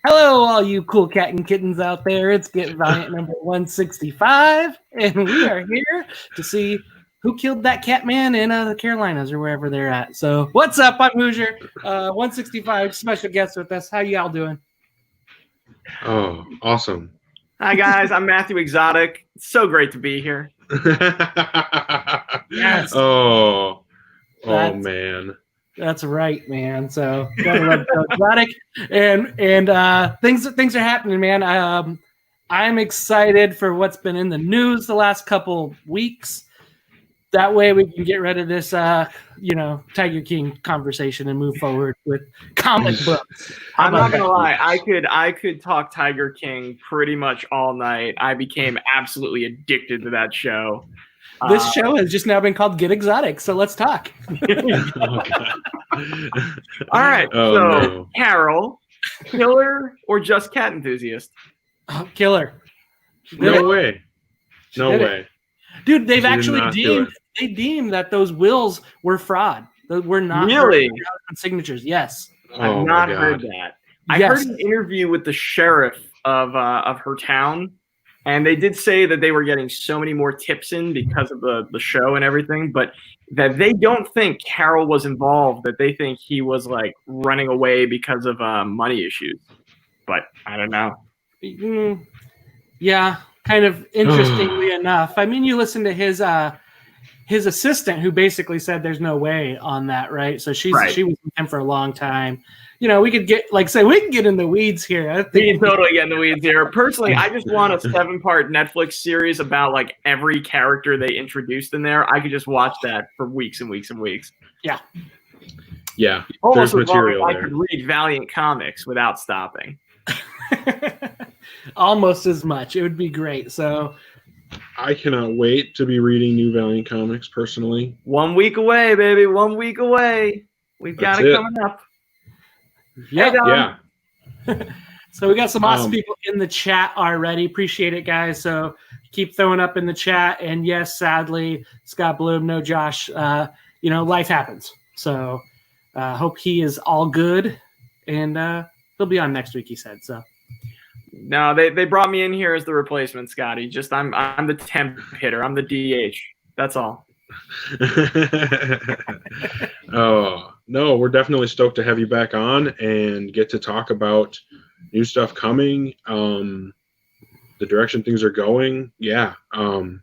Hello, all you cool cat and kittens out there. It's Get Valiant number 165, and we are here to see who killed that cat man in the Carolinas or wherever they're at. So, what's up? I'm Hoosier. 165 special guest with us. How y'all doing? Oh, awesome. Hi, guys. I'm Matthew Exotic. It's so great to be here. Yes. Oh, man. That's right, man. So gotta love Joe Exotic, and things are happening, man. I'm excited for what's been in the news the last couple weeks. That way we can get rid of this, Tiger King conversation and move forward with comic books. I'm not gonna lie. I could talk Tiger King pretty much all night. I became absolutely addicted to that show. This show has just now been called Get Exotic, so let's talk. All right. Oh, so, no. Carol, killer or just cat enthusiast? Oh, killer. No way. No way. Dude, they've She did actually not do deemed that those wills were fraud. They were not Really? signatures. Yes. I've not heard that. I heard an interview with the sheriff of her town, and they did say that they were getting so many more tips in because of the show and everything, but that they don't think Carol was involved, that they think he was like running away because of money issues. But I don't know. Yeah, kind of interestingly enough. I mean, you listen to his assistant who basically said there's no way on that, right? So she was with him for a long time. You know, we could get we can get in the weeds here. We can totally get in the weeds here. Personally, I just want a 7-part Netflix series about like every character they introduced in there. I could just watch that for weeks and weeks and weeks. Yeah. Yeah. Almost There's as long material as I there. could read Valiant Comics without stopping. Almost as much. It would be great. So I cannot wait to be reading new Valiant Comics personally. 1 week away, baby. 1 week away. We've got That's it it. coming up. yeah. Hey, Dom. Yeah. So we got some awesome people in the chat already. Appreciate it, guys. So keep throwing up in the chat. And yes, sadly, Scott Bloom, no Josh. Life happens. So hope he is all good, and he'll be on next week. He said so. No, they brought me in here as the replacement, Scotty. Just I'm the temp hitter. I'm the DH. That's all. Oh, no, we're definitely stoked to have you back on and get to talk about new stuff coming, the direction things are going. Yeah. And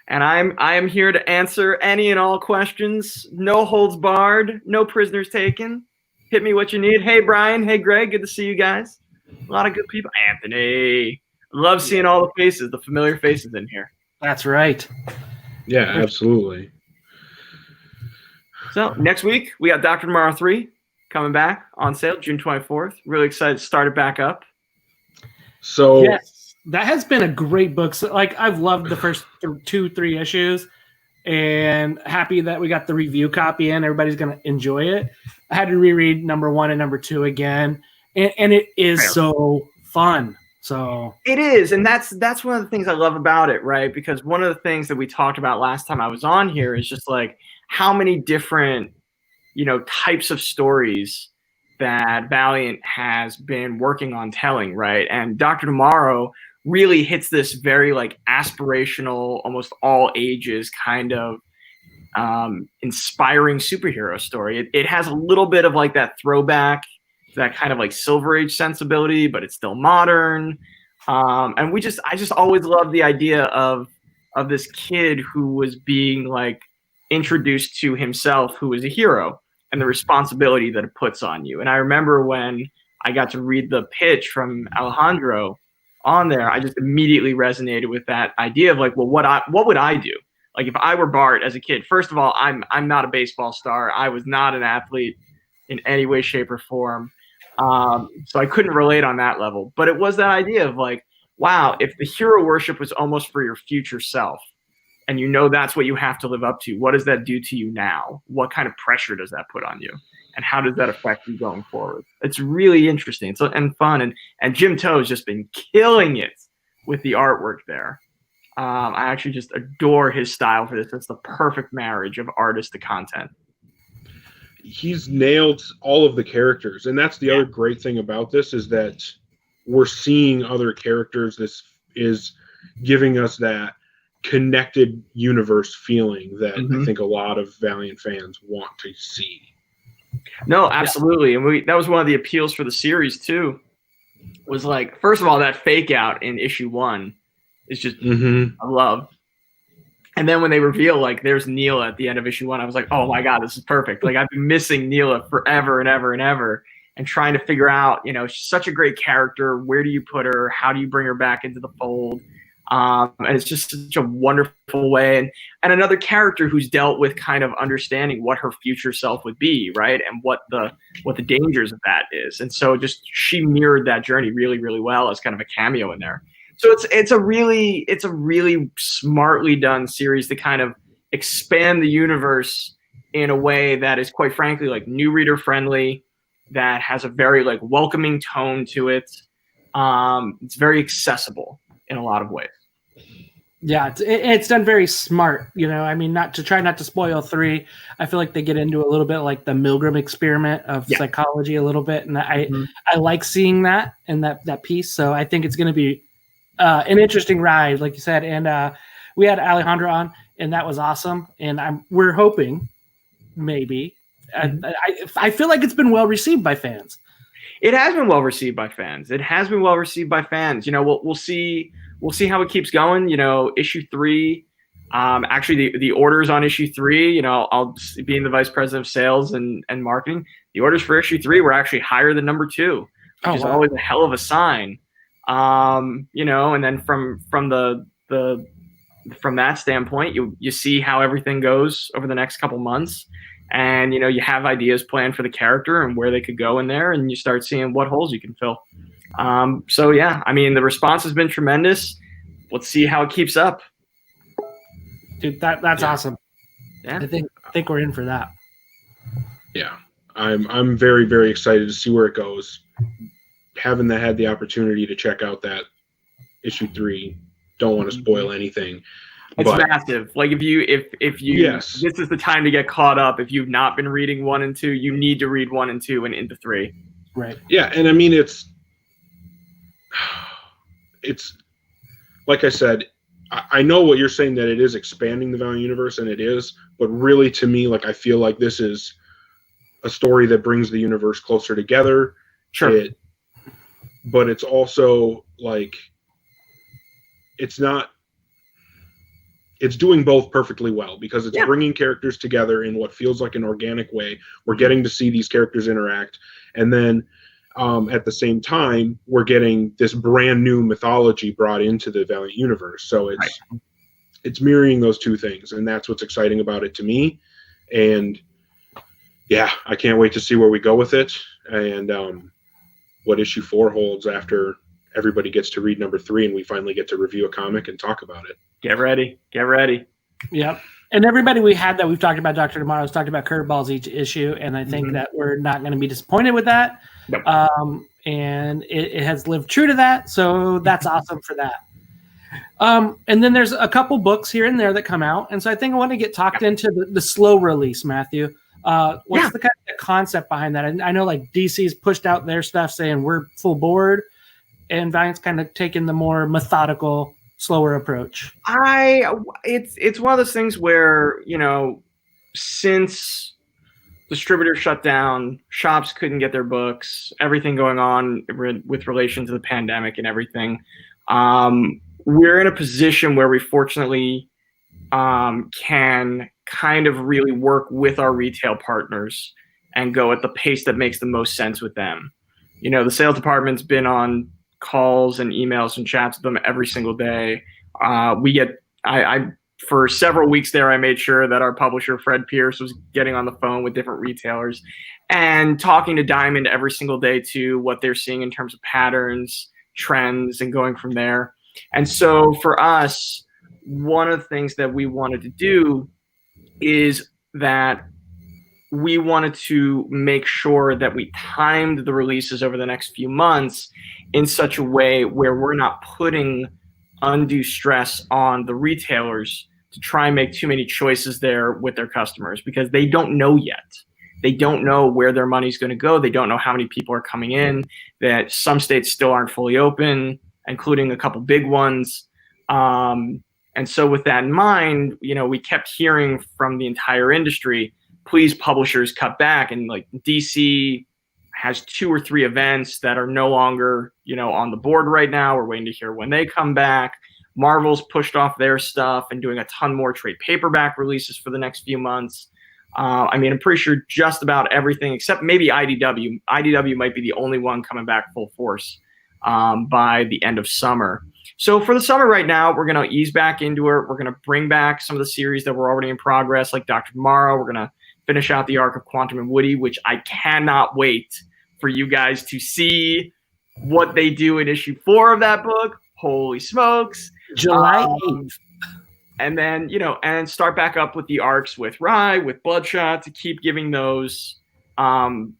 I am here to answer any and all questions. No holds barred. No prisoners taken. Hit me what you need. Hey, Brian. Hey, Greg. Good to see you guys. A lot of good people. Anthony. Love seeing all the faces, the familiar faces in here. That's right. Yeah, absolutely. So next week, we got Dr. Tomorrow 3 coming back on sale June 24th. Really excited to start it back up. So yes, that has been a great book. So, I've loved the first 2-3 issues, and happy that we got the review copy in. Everybody's going to enjoy it. I had to reread number 1 and number 2 again, and it is so fun. So it is, and that's one of the things I love about it, right? Because one of the things that we talked about last time I was on here is just like how many different, types of stories that Valiant has been working on telling, right? And Dr. Tomorrow really hits this very like aspirational, almost all ages kind of inspiring superhero story. It has a little bit of like that throwback, that kind of like Silver Age sensibility, but it's still modern. And I just always loved the idea of this kid who was being like introduced to himself, who was a hero, and the responsibility that it puts on you. And I remember when I got to read the pitch from Alejandro on there, I just immediately resonated with that idea of like, well, what would I do? Like if I were Bart as a kid, first of all, I'm not a baseball star. I was not an athlete in any way, shape, or form. So I couldn't relate on that level. But it was that idea of like, wow, if the hero worship was almost for your future self, and that's what you have to live up to, what does that do to you now? What kind of pressure does that put on you? And how does that affect you going forward? It's really interesting and fun. And Jim Toe's just been killing it with the artwork there. I actually just adore his style for this. It's the perfect marriage of artist to content. he's nailed all of the characters, and that's the other great thing about this is that we're seeing other characters. This is giving us that connected universe feeling that I think a lot of Valiant fans want to see. No, absolutely. And that was one of the appeals for the series too, was like, first of all, that fake out in issue 1 is just I love. And then when they reveal like there's Neela at the end of issue 1, I was like, oh my God, this is perfect. Like I've been missing Neela forever and ever and ever, and trying to figure out, she's such a great character. Where do you put her? How do you bring her back into the fold? And it's just such a wonderful way. And another character who's dealt with kind of understanding what her future self would be, right? And what the dangers of that is. And so just she mirrored that journey really, really well as kind of a cameo in there. So it's a really smartly done series to kind of expand the universe in a way that is, quite frankly, like new reader friendly, that has a very like welcoming tone to it. It's very accessible in a lot of ways. Yeah, it's done very smart. I mean, not to spoil 3. I feel like they get into a little bit like the Milgram experiment of psychology a little bit, and I like seeing that and that piece. So I think it's going to be an interesting ride, like you said. And we had Alejandro on, and that was awesome. And we're hoping maybe. I feel like it's been well received by fans. It has been well received by fans. We'll see. We'll see how it keeps going. Issue 3. Actually, the orders on issue 3. I'll being the vice president of sales and marketing. The orders for issue 3 were actually higher than number 2, which is always a hell of a sign. And then from that standpoint, you see how everything goes over the next couple months. And, you have ideas planned for the character and where they could go in there, and you start seeing what holes you can fill. So, yeah, I mean, the response has been tremendous. Let's see how it keeps up. Dude, that's awesome. Yeah. I think we're in for that. Yeah, I'm very, very excited to see where it goes. Haven't had the opportunity to check out that issue 3. Don't want to spoil anything. It's massive. Like if you this is the time to get caught up. If you've not been reading 1 and 2, you need to read 1 and 2 and into 3. Right. Yeah, and I mean it's like I said, I know what you're saying, that it is expanding the Valiant universe, and it is, but really to me, like I feel like this is a story that brings the universe closer together. Sure. But it's also like it's doing both perfectly well, because it's bringing characters together in what feels like an organic way. We're getting to see these characters interact. And then at the same time, we're getting this brand new mythology brought into the Valiant universe. So it's mirroring those two things. And that's what's exciting about it to me. And yeah, I can't wait to see where we go with it. And what issue 4 holds after everybody gets to read number 3 and we finally get to review a comic and talk about it. Get ready. Yep. And everybody we had that we've talked about, Dr. Tomorrow's talked about curveballs each issue, and I think that we're not going to be disappointed with that. Nope. And it has lived true to that, so that's awesome for that. And then there's a couple books here and there that come out, and so I think I want to get talked into the slow release, Matthew. What's the kind of concept behind that? I know like DC's pushed out their stuff saying we're full board, and Valiant's kind of taken the more methodical, slower approach. It's one of those things where, since distributors shut down, shops couldn't get their books, everything going on with relation to the pandemic and everything, we're in a position where we fortunately can kind of really work with our retail partners and go at the pace that makes the most sense with them. The sales department's been on calls and emails and chats with them every single day. For several weeks there, I made sure that our publisher, Fred Pierce, was getting on the phone with different retailers and talking to Diamond every single day to what they're seeing in terms of patterns, trends, and going from there. And so for us, one of the things that we wanted to do is that we wanted to make sure that we timed the releases over the next few months in such a way where we're not putting undue stress on the retailers to try and make too many choices there with their customers, because they don't know yet. They don't know where their money's going to go. They don't know how many people are coming in, that some states still aren't fully open, including a couple big ones. And so with that in mind, we kept hearing from the entire industry, please, publishers, cut back. And like DC has 2 or 3 events that are no longer, on the board right now. We're waiting to hear when they come back. Marvel's pushed off their stuff and doing a ton more trade paperback releases for the next few months. I'm pretty sure just about everything except maybe IDW. IDW might be the only one coming back full force by the end of summer. So for the summer right now, we're going to ease back into it. We're going to bring back some of the series that were already in progress, like Dr. Tomorrow. We're going to finish out the arc of Quantum and Woody, which I cannot wait for you guys to see what they do in issue 4 of that book. Holy smokes. July 8th. And then, and start back up with the arcs with Rye, with Bloodshot, to keep giving those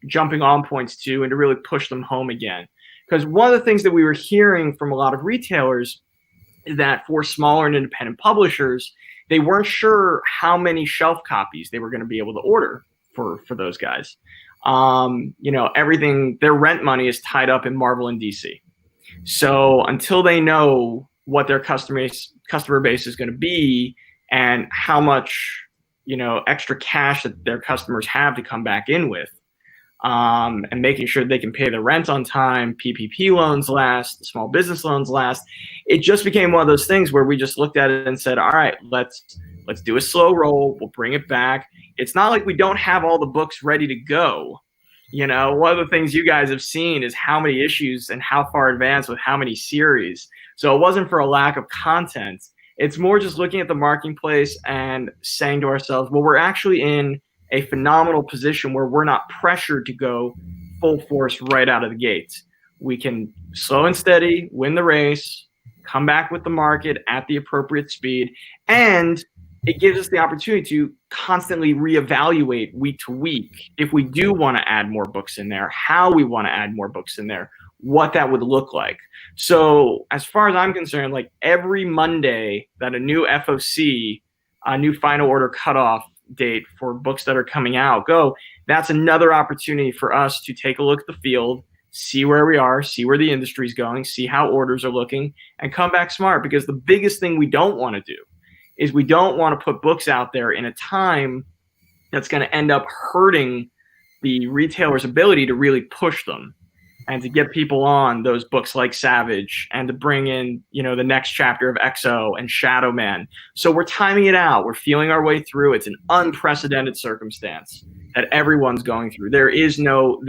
jumping on points too, and to really push them home again. Because one of the things that we were hearing from a lot of retailers is that for smaller and independent publishers, they weren't sure how many shelf copies they were going to be able to order for those guys. Everything, their rent money is tied up in Marvel and DC. So until they know what their customer base is going to be and how much, extra cash that their customers have to come back in with, and making sure they can pay their rent on time, PPP loans last, the small business loans last, it just became one of those things where we just looked at it and said, all right, let's do a slow roll. We'll bring it back. It's not like we don't have all the books ready to go. One of the things you guys have seen is how many issues and how far advanced with how many series. So it wasn't for a lack of content. It's more just looking at the marketplace and saying to ourselves, well, we're actually in a phenomenal position where we're not pressured to go full force right out of the gates. We can slow and steady, win the race, come back with the market at the appropriate speed, and it gives us the opportunity to constantly reevaluate week to week if we do want to add more books in there, how we want to add more books in there, what that would look like. So as far as I'm concerned, like every Monday that a new FOC, a new final order cutoff date for books that are coming out that's another opportunity for us to take a look at the field, see where we are, see where the industry's going, see how orders are looking, and come back smart. Because the biggest thing we don't want to do is we don't want to put books out there in a time that's going to end up hurting the retailer's ability to really push them and to get people on those books like Savage and to bring in, the next chapter of XO and Shadow Man. So we're timing it out. We're feeling our way through. It's an unprecedented circumstance that everyone's going through. There is no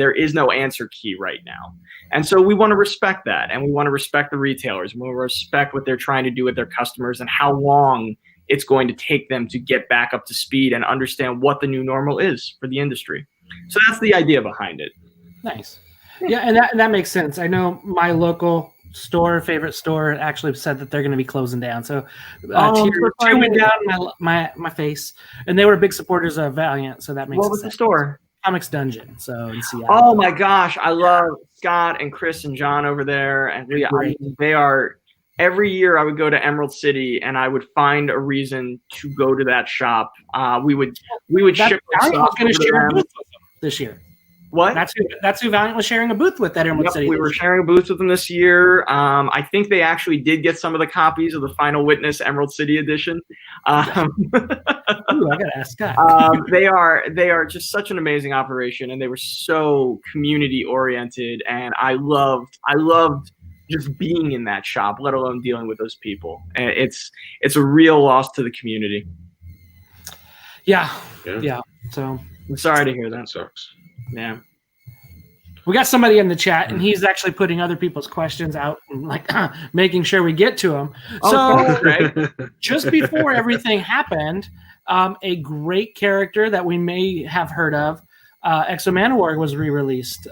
answer key right now. And so we want to respect that, and we want to respect the retailers. We want to respect what they're trying to do with their customers and how long it's going to take them to get back up to speed and understand what the new normal is for the industry. So that's the idea behind it. Nice. Yeah, and that makes sense. I know my local favorite store, actually said that they're going to be closing down. So tear went down my face, and they were big supporters of Valiant. So that makes sense. What was the store? Comics Dungeon. So in Seattle. Oh my gosh, I love Scott and Chris and John over there, and they are. Every year I would go to Emerald City and I would find a reason to go to that shop. We would ship stuff to them this year. What? That's who Valiant was sharing a booth with at Emerald City. We were sharing a booth with them this year. I think they actually did get some of the copies of the Final Witness Emerald City edition. Ooh, I gotta ask Scott. They are just such an amazing operation, and they were so community oriented, and I loved just being in that shop, let alone dealing with those people. And it's a real loss to the community. Yeah. So I'm sorry to hear that. Sucks. Yeah. We got somebody in the chat, and he's actually putting other people's questions out and making sure we get to them. Just before everything happened, a great character that we may have heard of, Exo Manowar, was re-released.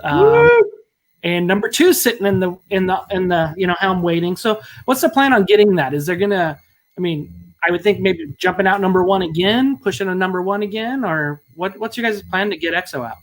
And number 2 sitting in the helm waiting. So what's the plan on getting that? Is there gonna? I would think maybe jumping out number 1 again, pushing a number 1 again, or what's your guys' plan to get Exo out?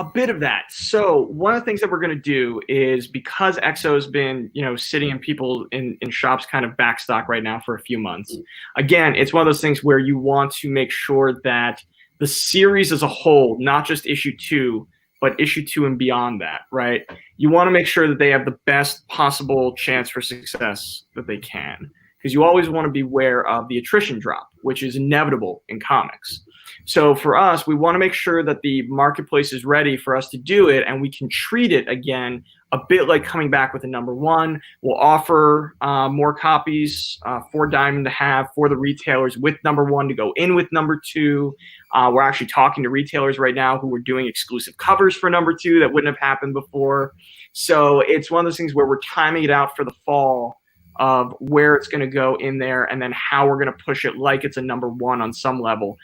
A bit of that. So one of the things that we're going to do is, because Exo has been, sitting in people in shops kind of backstock right now for a few months. Again, it's one of those things where you want to make sure that the series as a whole, not just issue 2, but issue 2 and beyond that, right? You want to make sure that they have the best possible chance for success that they can, because you always want to be aware of the attrition drop, which is inevitable in comics. So for us, we want to make sure that the marketplace is ready for us to do it, and we can treat it again a bit like coming back with a number 1. We'll offer more copies for Diamond to have for the retailers with number 1 to go in with number 2. We're actually talking to retailers right now who are doing exclusive covers for number 2 that wouldn't have happened before. So it's one of those things where we're timing it out for the fall of where it's going to go in there, and then how we're going to push it like it's a number 1 on some level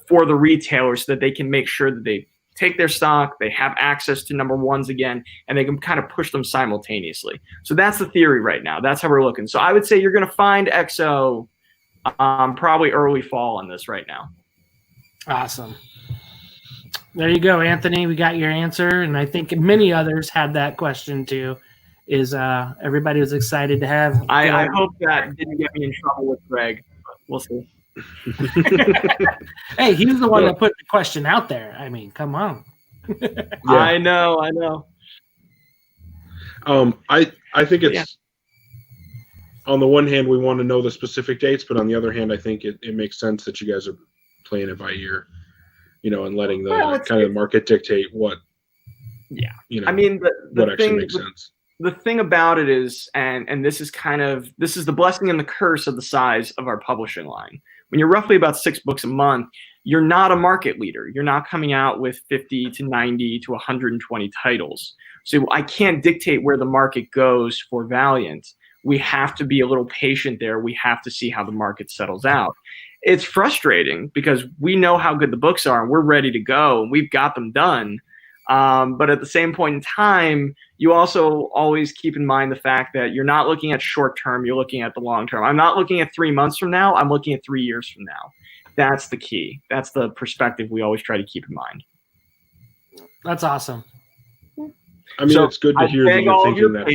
for the retailers, so that they can make sure that they take their stock, they have access to number 1s again, and they can kind of push them simultaneously. So that's the theory right now. That's how we're looking. So I would say you're going to find XO probably early fall on this right now. Awesome. There you go, Anthony. We got your answer, and I think many others had that question too. Is everybody was excited to have? I hope that didn't get me in trouble with Greg. We'll see. Hey, he was the one that put the question out there. I mean, come on. Yeah. I know. I think it's on the one hand we want to know the specific dates, but on the other hand, I think it makes sense that you guys are playing it by ear, and letting the kind of market dictate what. Yeah, I mean, what actually makes sense. The thing about it is, and this is the blessing and the curse of the size of our publishing line. When you're roughly about 6 books a month, you're not a market leader. You're not coming out with 50 to 90 to 120 titles. So I can't dictate where the market goes for Valiant. We have to be a little patient there. We have to see how the market settles out. It's frustrating because we know how good the books are and we're ready to go and we've got them done. But at the same point in time, you also always keep in mind the fact that you're not looking at short term, you're looking at the long term. I'm not looking at 3 months from now, I'm looking at 3 years from now. That's the key. That's the perspective we always try to keep in mind. That's awesome. I mean, it's good to hear that you're thinking that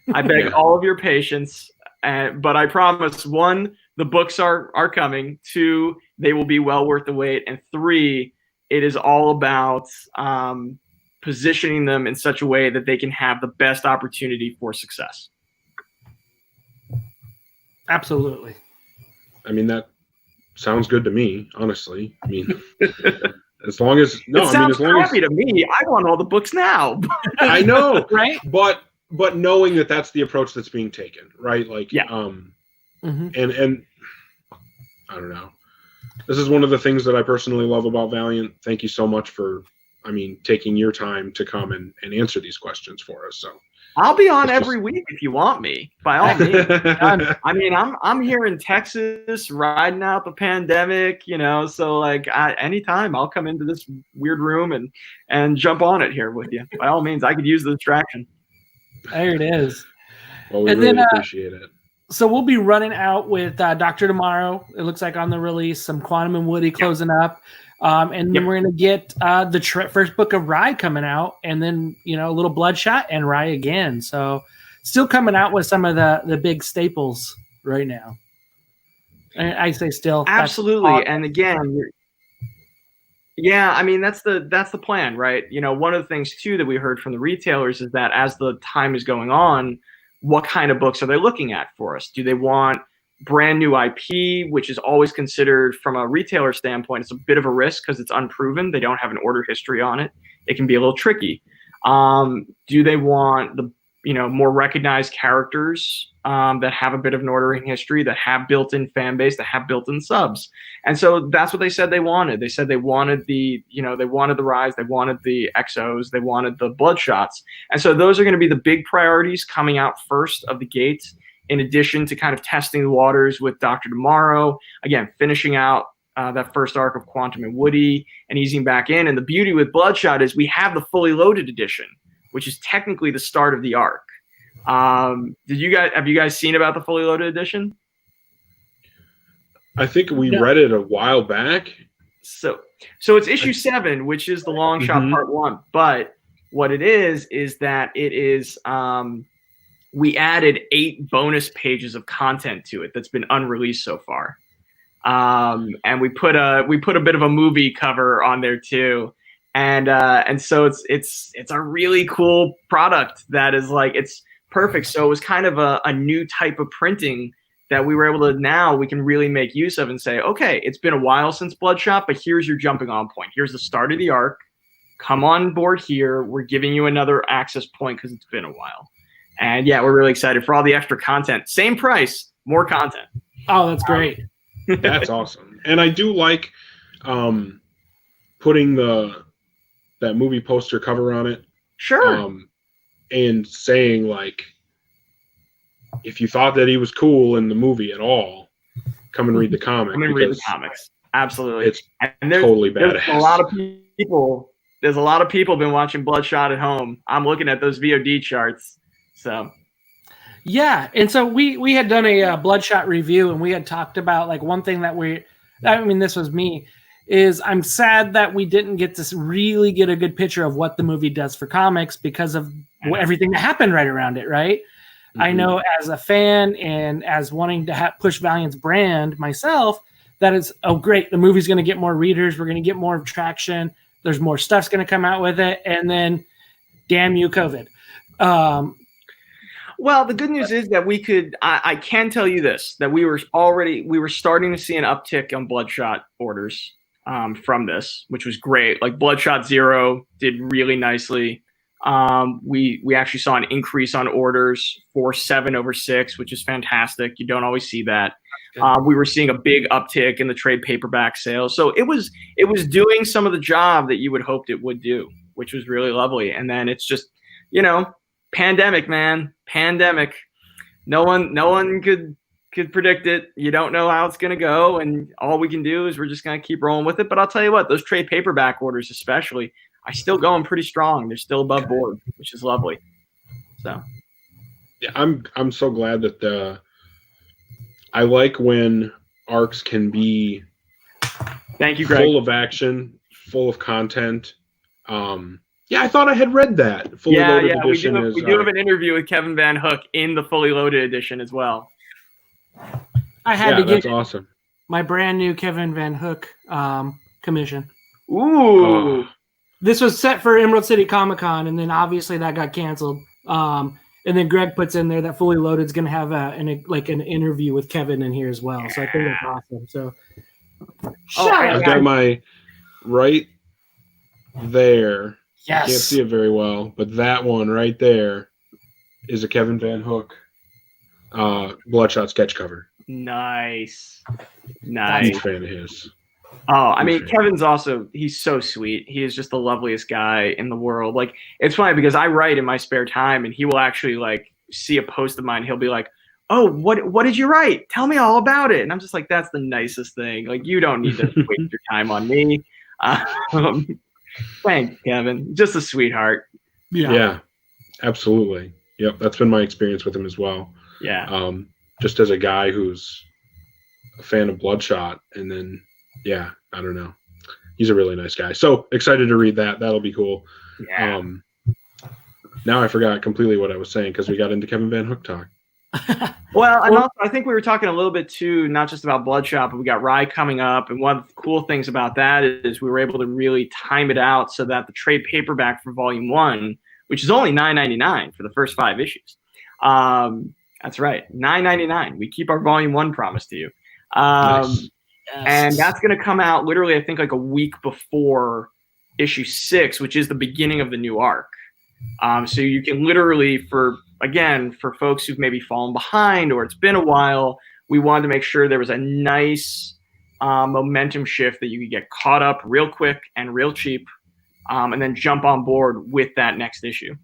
far. I beg all of your patience, but I promise, 1, the books are coming. 2, they will be well worth the wait. And 3, it is all about positioning them in such a way that they can have the best opportunity for success. Absolutely. I mean, that sounds good to me, honestly. I mean, as long as crappy to me. I want all the books now. I know, right? But knowing that that's the approach that's being taken, right? Like, and I don't know. This is one of the things that I personally love about Valiant. Thank you so much for, taking your time to come and answer these questions for us. So I'll be on every week if you want me, by all means. I'm here in Texas riding out the pandemic, so like anytime I'll come into this weird room and jump on it here with you. By all means, I could use the distraction. There it is. Well, we really appreciate it. So we'll be running out with Dr. Tomorrow. It looks like on the release, some Quantum and Woody closing up. And then we're going to get the first book of Rye coming out, and then, a little Bloodshot and Rye again. So still coming out with some of the big staples right now. I say still. Absolutely. And again, that's the plan, right? One of the things too that we heard from the retailers is that as the time is going on, what kind of books are they looking at for us? Do they want brand new IP, which is always considered from a retailer standpoint, it's a bit of a risk because it's unproven. They don't have an order history on it. It can be a little tricky. Do they want the more recognized characters that have a bit of an ordering history, that have built-in fan base, that have built-in subs? And so that's what they said they wanted. They said they wanted the Rise, they wanted the XOs, they wanted the Bloodshots. And so those are going to be the big priorities coming out first of the gate, in addition to kind of testing the waters with Dr. Tomorrow, again, finishing out that first arc of Quantum and Woody and easing back in. And the beauty with Bloodshot is we have the fully loaded edition, which is technically the start of the arc. Have you guys seen about the fully loaded edition? I think we read it a while back. So it's issue 7, which is the long shot part 1. But what it is that it is we added 8 bonus pages of content to it that's been unreleased so far. and we put a bit of a movie cover on there too, and so it's a really cool product that is like it's perfect. So it was kind of a new type of printing that we were able to now we can really make use of and say, okay, it's been a while since Bloodshot, but here's your jumping on point. Here's the start of the arc. Come on board here. We're giving you another access point because it's been a while. And yeah, we're really excited for all the extra content. Same price, more content. Oh, that's great. That's awesome. And I do like putting that movie poster cover on it. Sure. And saying like, if you thought that he was cool in the movie at all, come and read the comic. Come and read the comics. Absolutely. It's totally badass. There's a lot of people. There's a lot of people been watching Bloodshot at home. I'm looking at those VOD charts. So. Yeah, and so we had done a Bloodshot review, and we had talked about like one thing this was me, is I'm sad that we didn't get to really get a good picture of what the movie does for comics because of everything that happened right around it, right? Mm-hmm. I know as a fan and as wanting to push Valiant's brand myself, that is, oh great, the movie's going to get more readers, we're going to get more traction, there's more stuff's going to come out with it, and then damn you, COVID. Well, the good news is that I can tell you this, that we were starting to see an uptick on Bloodshot orders from this, which was great. Like Bloodshot Zero did really nicely. We actually saw an increase on orders for 7/6, which is fantastic. You don't always see that. We were seeing a big uptick in the trade paperback sales. So it was doing some of the job that you would hoped it would do, which was really lovely. And then it's just, pandemic, man. Pandemic. No one could predict it. You don't know how it's going to go. And all we can do is we're just going to keep rolling with it. But I'll tell you what, those trade paperback orders especially, are still going pretty strong. They're still above board, which is lovely. So, yeah, I'm so glad that I like when arcs can be thank you, Greg. full of action, full of content. Yeah, I thought I had read that. Fully loaded edition. We do have an interview with Kevin Van Hook in the fully loaded edition as well. I had to get that's awesome. My brand new Kevin Van Hook commission. Ooh. This was set for Emerald City Comic Con, and then obviously that got canceled. And then Greg puts in there that Fully Loaded is going to have an interview with Kevin in here as well. So I think that's awesome. So I've got my right there. Yes. Can't see it very well, but that one right there is a Kevin Van Hook Bloodshot sketch cover. Nice. I'm a fan of his. Oh, I mean, Kevin's he's so sweet. He is just the loveliest guy in the world. Like, it's funny because I write in my spare time and he will actually like see a post of mine. He'll be like, oh, what did you write? Tell me all about it. And I'm just like, that's the nicest thing. Like, you don't need to waste your time on me. Thanks, Kevin. Just a sweetheart. Yeah, absolutely. Yep. That's been my experience with him as well. Yeah. Just as a guy who's a fan of Bloodshot, and then, yeah, I don't know. He's a really nice guy. So excited to read that. That'll be cool. Yeah. Now I forgot completely what I was saying because we got into Kevin Van Hook talk. Well, and also, I think we were talking a little bit too, not just about Bloodshot, but we got Rye coming up. And one of the cool things about that is we were able to really time it out so that the trade paperback for Volume 1, which is only $9.99 for the first 5 issues. That's right, $9.99. We keep our Volume 1 promise to you. Nice. Yes. And that's going to come out literally, I think, like a week before issue 6, which is the beginning of the new arc. So you can literally, for folks who've maybe fallen behind or it's been a while, we wanted to make sure there was a nice momentum shift that you could get caught up real quick and real cheap, and then jump on board with that next issue.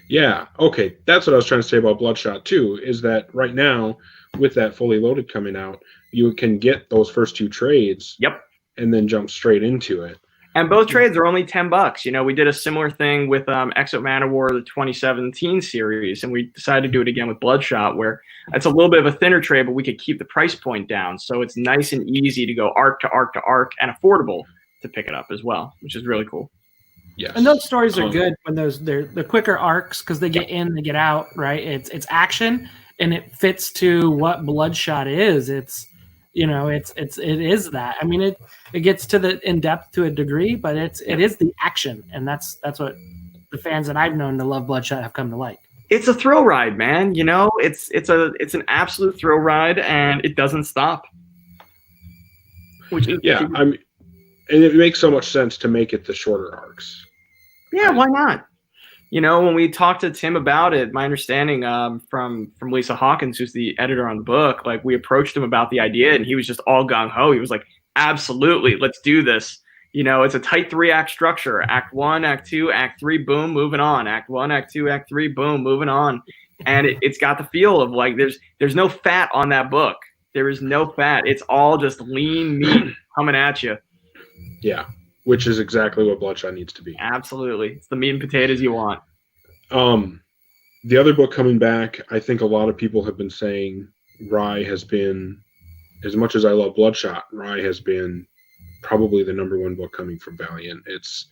Yeah, okay. That's what I was trying to say about Bloodshot too, is that right now, with that Fully Loaded coming out, you can get those first 2 trades. Yep. And then jump straight into it. And both trades are only $10. You know, we did a similar thing with Exo Manowar, the 2017 series, and we decided to do it again with Bloodshot, where it's a little bit of a thinner trade, but we could keep the price point down. So it's nice and easy to go arc to arc to arc and affordable to pick it up as well, which is really cool. Yes. And those stories are good when they're quicker arcs because they get in, they get out, right? It's action and it fits to what Bloodshot is. It's it is that. I mean, it gets to the in depth to a degree, but it is the action, and that's what the fans that I've known to love Bloodshot have come to like. It's a thrill ride, man. It's an absolute thrill ride, and it doesn't stop. Which is and it makes so much sense to make it the shorter arcs. Yeah, why not? When we talked to Tim about it, my understanding from Lisa Hawkins, who's the editor on the book, like we approached him about the idea, and he was just all gung ho. He was like, "Absolutely, let's do this." It's a tight 3-act structure. Act 1, Act 2, Act 3, boom, moving on. Act 1, Act 2, Act 3, boom, moving on. And it's got the feel of like there's no fat on that book. There is no fat. It's all just lean meat coming at you. Yeah, which is exactly what Bloodshot needs to be. Absolutely. It's the meat and potatoes you want. The other book coming back, I think a lot of people have been saying Rye has been, as much as I love Bloodshot, Rye has been probably the number one book coming from Valiant. It's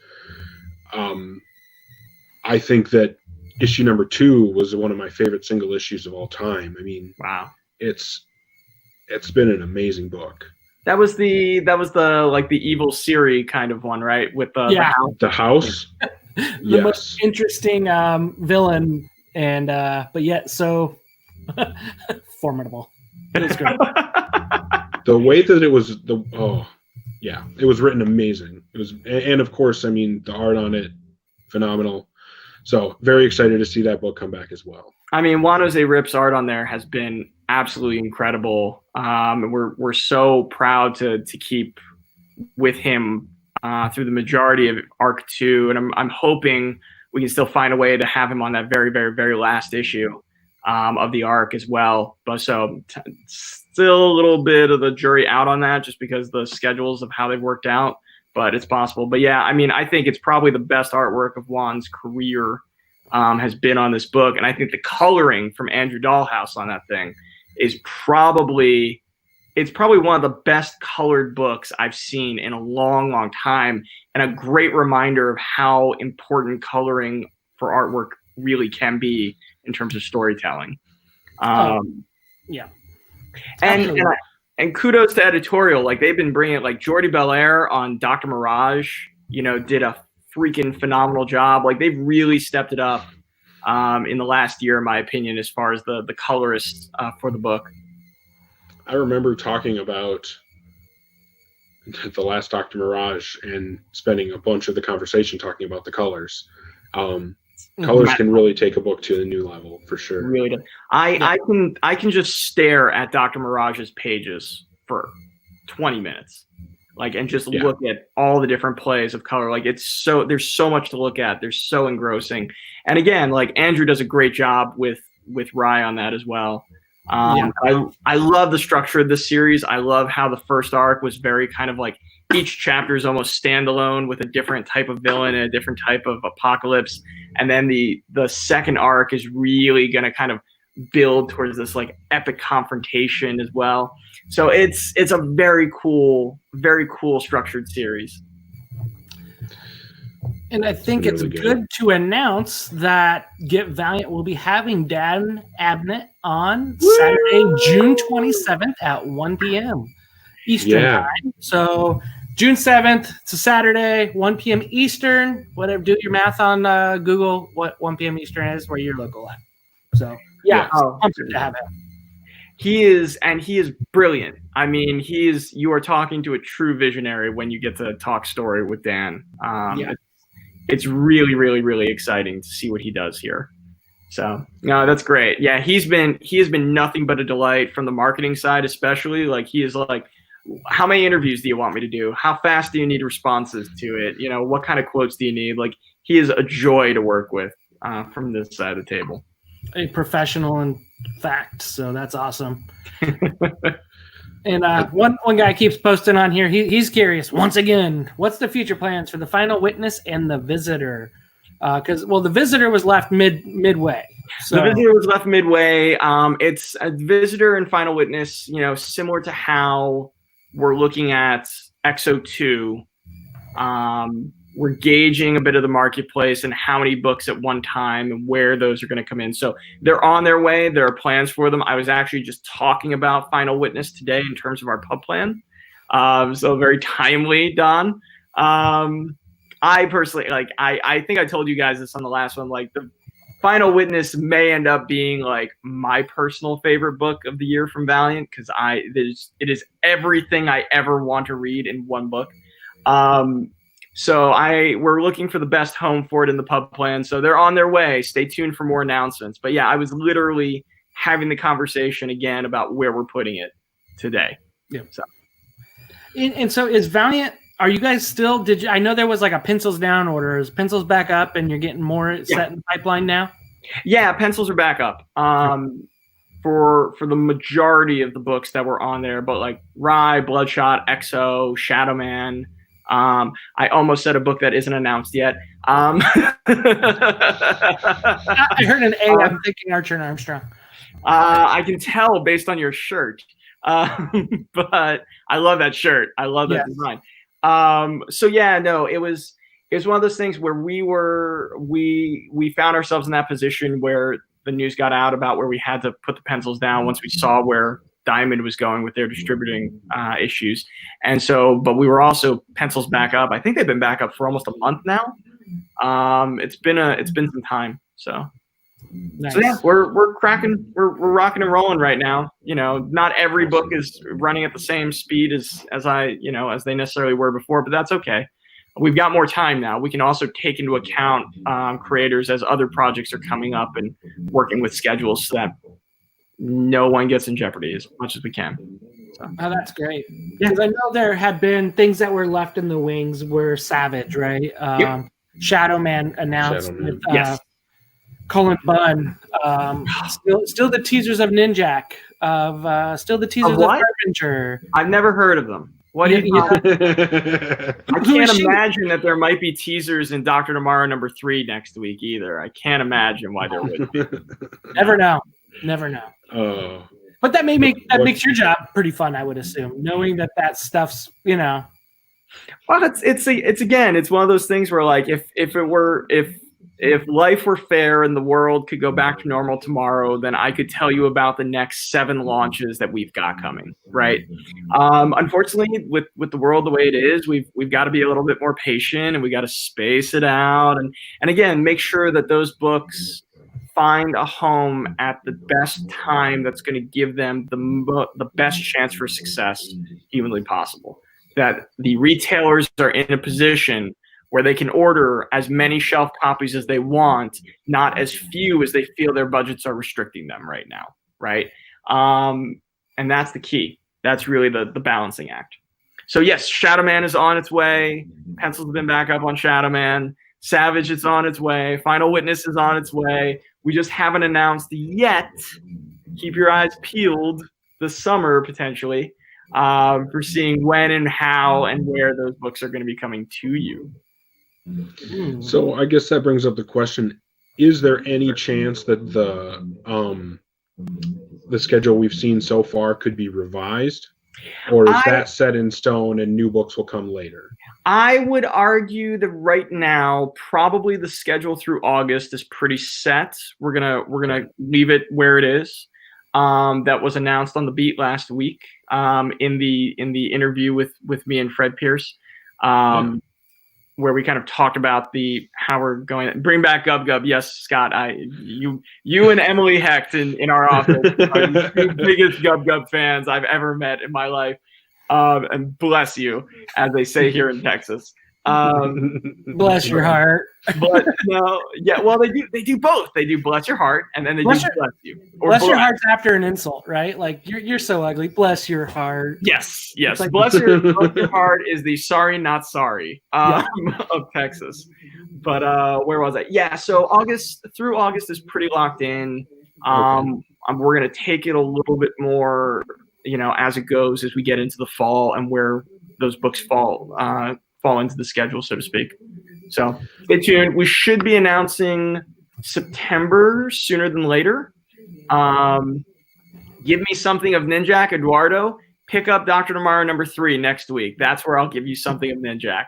I think that issue number 2 was one of my favorite single issues of all time. I mean, wow, it's been an amazing book. That was the like the evil Siri kind of one, right? With the house. The most interesting villain, and but yet so formidable. It was great. The way that it was it was written amazing. It was, and of course, I mean, the art on it, phenomenal. So very excited to see that book come back as well. I mean, Juan Jose Rip's art on there has been absolutely incredible. We're so proud to keep with him through the majority of Arc 2, and I'm hoping we can still find a way to have him on that very, very, very last issue of the arc as well. But still a little bit of the jury out on that, just because the schedules of how they've worked out. But it's possible. But yeah, I mean, I think it's probably the best artwork of Juan's career has been on this book, and I think the coloring from Andrew Dahlhaus on that thing is probably one of the best colored books I've seen in a long, long time, and a great reminder of how important coloring for artwork really can be in terms of storytelling. Yeah. And kudos to editorial. Like, they've been bringing it, like Jordi Belair on Dr. Mirage, did a freaking phenomenal job. Like, they've really stepped it up in the last year, in my opinion, as far as the colorist for the book. I remember talking about the last Dr. Mirage and spending a bunch of the conversation talking about the colors. Colors can really take a book to a new level, for sure. Really does. I can just stare at Dr. Mirage's pages for 20 minutes, like, and just look at all the different plays of color. Like, there's so much to look at. They're so engrossing. And again, like, Andrew does a great job with Rye on that as well. I love the structure of this series. I love how the first arc was very kind of like each chapter is almost standalone with a different type of villain and a different type of apocalypse. And then the second arc is really going to kind of build towards this like epic confrontation as well. So it's a very cool structured series. And I think it's good to announce that Get Valiant will be having Dan Abnett on Saturday, June 27th at 1 p.m. Eastern time. So June 7th, it's a Saturday, 1 p.m. Eastern. Whatever, do your math on Google what 1 p.m. Eastern is, where you're local at. So pumped to have him. He is brilliant. I mean, you are talking to a true visionary when you get to talk story with Dan. It's really, really, really exciting to see what he does here. So, no, that's great. Yeah, he has been nothing but a delight from the marketing side, especially. Like, he is like, how many interviews do you want me to do? How fast do you need responses to it? What kind of quotes do you need? Like, he is a joy to work with from this side of the table. A professional, in fact. So that's awesome. And one guy keeps posting on here. He's curious once again. What's the future plans for The Final Witness and The Visitor? Because The Visitor was left midway. So. The Visitor was left midway. It's a Visitor and Final Witness. Similar to how we're looking at XO2. we're gauging a bit of the marketplace and how many books at one time and where those are going to come in. So they're on their way. There are plans for them. I was actually just talking about Final Witness today in terms of our pub plan. So very timely, Don. I personally, like, I think I told you guys this on the last one, like the Final Witness may end up being like my personal favorite book of the year from Valiant, because it is everything I ever want to read in one book. So we're looking for the best home for it in the pub plan. So they're on their way. Stay tuned for more announcements. But yeah, I was literally having the conversation again about where we're putting it today. Yeah. So. And so is Valiant, are you guys still, I know there was like a pencils down order. Is pencils back up and you're getting more set in the pipeline now? Yeah, pencils are back up. For the majority of the books that were on there, but like Rye, Bloodshot, Exo, Shadow Man. I almost said a book that isn't announced yet. I heard an A. I'm thinking Archer and Armstrong. I can tell based on your shirt. But I love that shirt. I love that design. So yeah, no, it was one of those things where we found ourselves in that position where the news got out about where we had to put the pencils down once we saw where Diamond was going with their distributing issues. And so, but we were also pencils back up. I think they've been back up for almost a month now. It's been some time. So, nice. So yeah, we're rocking and rolling right now. You know, not every book is running at the same speed as they necessarily were before, but that's okay. We've got more time now. We can also take into account creators as other projects are coming up and working with schedules so that no one gets in jeopardy as much as we can. So. Oh, that's great. Because I know there have been things that were left in the wings were Savage, right? Shadow Man announced with Cullen Bunn. Still the teasers of Ninjak, still the teasers of Harbinger. I've never heard of them. What do you I can't imagine that there might be teasers in Dr. Tomorrow #3 next week either. I can't imagine why there would be. Never know. But that makes your job pretty fun, I would assume, knowing that stuff's, Well, it's one of those things where, like, if life were fair and the world could go back to normal tomorrow, then I could tell you about the next 7 launches that we've got coming, right? Unfortunately, with the world the way it is, we've got to be a little bit more patient, and we got to space it out, and again, make sure that those books find a home at the best time that's going to give them the best chance for success humanly possible. That the retailers are in a position where they can order as many shelf copies as they want, not as few as they feel their budgets are restricting them right now, right? And that's the key. That's really the balancing act. So yes, Shadow Man is on its way. Pencils have been back up on Shadow Man. Savage is on its way. Final Witness is on its way. We just haven't announced yet. Keep your eyes peeled this summer, potentially, for seeing when and how and where those books are going to be coming to you. So I guess that brings up the question: is there any chance that the schedule we've seen so far could be revised, or is that set in stone and new books will come later? I would argue that right now, probably the schedule through August is pretty set. We're gonna leave it where it is. That was announced on the beat last week in the interview with me and Fred Pierce. Where we kind of talked about how we're going to bring back Gub Gub. Yes, Scott, you and Emily Hecht in our office are the biggest Gub Gub fans I've ever met in my life. And bless you, as they say here in Texas. Bless your heart. But no, yeah, well, they do both. They do bless your heart, and then they bless you. Bless your heart's after an insult, right? Like you're so ugly. Bless your heart. Yes. Like, bless your heart is the sorry not sorry of Texas. But where was I? Yeah. So through August is pretty locked in. We're gonna take it a little bit more, as it goes as we get into the fall and where those books fall into the schedule, so to speak. So stay tuned. We should be announcing September sooner than later. Give me something of Ninjak, Eduardo. Pick up Dr. Tomorrow #3 next week. That's where I'll give you something of Ninjak.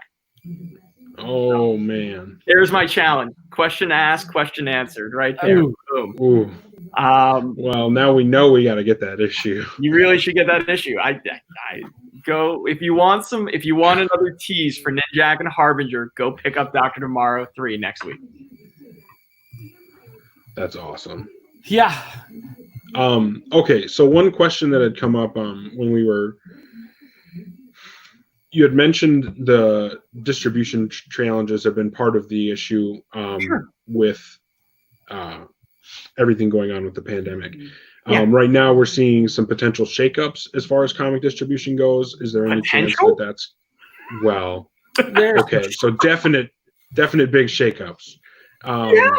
Oh man. There's my challenge. Question asked, question answered, right there. Ooh. Boom. Ooh. Well, now we know we got to get that issue. You really should get that issue. I go if you want another tease for Ninjak and Harbinger, go pick up Dr. Tomorrow 3 next week. That's awesome. Yeah. Okay, so one question that had come up you had mentioned the distribution challenges have been part of the issue Sure. with everything going on with the pandemic. Yeah. Right now, we're seeing some potential shakeups as far as comic distribution goes. Is there any chance that that's okay? So definite big shakeups. Yeah.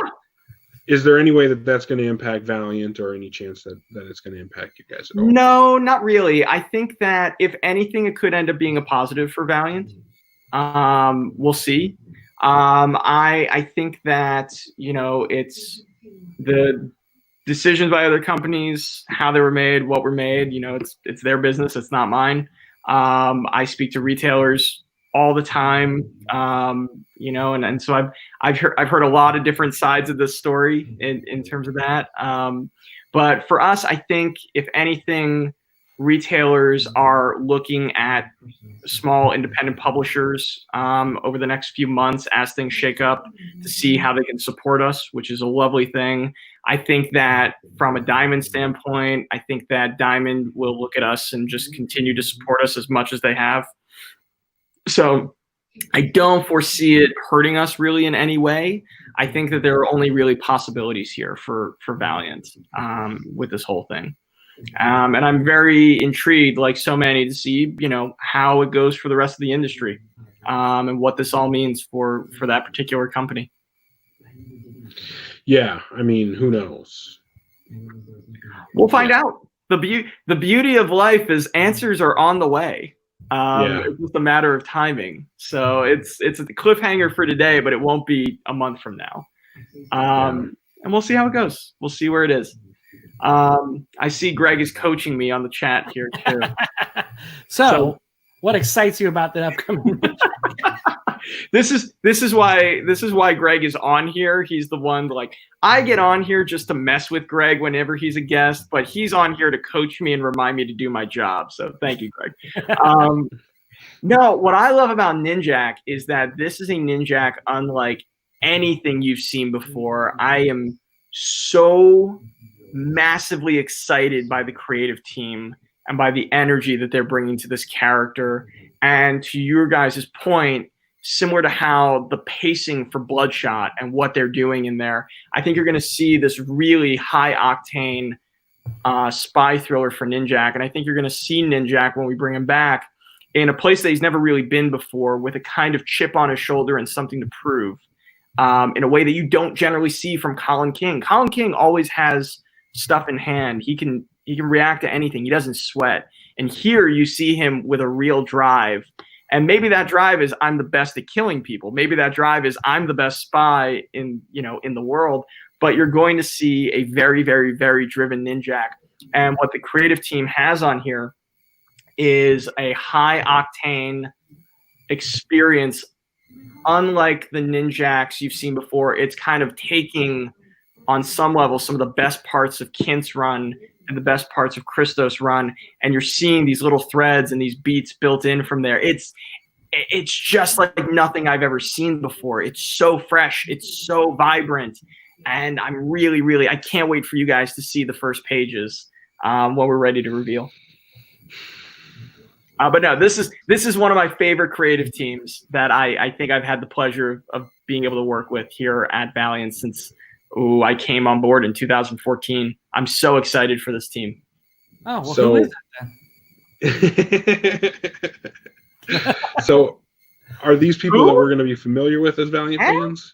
Is there any way that that's going to impact Valiant, or any chance that it's going to impact you guys at all? No, not really. I think that if anything, it could end up being a positive for Valiant. We'll see. I think that, it's the decisions by other companies, how they were made, what were made, it's their business. It's not mine. I speak to retailers all the time, and so I've heard a lot of different sides of this story in terms of that. But for us, I think if anything, retailers are looking at small independent publishers over the next few months as things shake up to see how they can support us, which is a lovely thing. I think that from a Diamond standpoint, I think that Diamond will look at us and just continue to support us as much as they have. So I don't foresee it hurting us really in any way. I think that there are only really possibilities here for Valiant with this whole thing. And I'm very intrigued, like so many, to see, how it goes for the rest of the industry and what this all means for that particular company. Yeah, I mean, who knows? We'll find out. The beauty of life is answers are on the way. It's just a matter of timing. So it's a cliffhanger for today, but it won't be a month from now. And we'll see how it goes. We'll see where it is. I see Greg is coaching me on the chat here too. So what excites you about the upcoming? This is why Greg is on here. He's the one, I get on here just to mess with Greg whenever he's a guest, but he's on here to coach me and remind me to do my job. So thank you, Greg. No, what I love about Ninjak is that this is a Ninjak unlike anything you've seen before. I am so massively excited by the creative team and by the energy that they're bringing to this character. And to your guys' point, similar to how the pacing for Bloodshot and what they're doing in there, I think you're going to see this really high octane spy thriller for Ninjak. And I think you're going to see Ninjak when we bring him back in a place that he's never really been before, with a kind of chip on his shoulder and something to prove in a way that you don't generally see from Colin King. Colin King always has stuff in hand. He can react to anything. He doesn't sweat. And here you see him with a real drive. And maybe that drive is I'm the best at killing people. Maybe that drive is I'm the best spy in the world. But you're going to see a very, very, very driven Ninjak. And what the creative team has on here is a high octane experience, unlike the Ninjaks you've seen before. It's kind of taking, on some level, some of the best parts of Kint's run and the best parts of Christos' run, and you're seeing these little threads and these beats built in from there. It's just like nothing I've ever seen before. It's so fresh. It's so vibrant. And I'm really, really, I can't wait for you guys to see the first pages when we're ready to reveal. But no, this is one of my favorite creative teams that I think I've had the pleasure of being able to work with here at Valiant since I came on board in 2014. I'm so excited for this team. Oh, well, who is it then? So are these people that we're going to be familiar with as Valiant fans?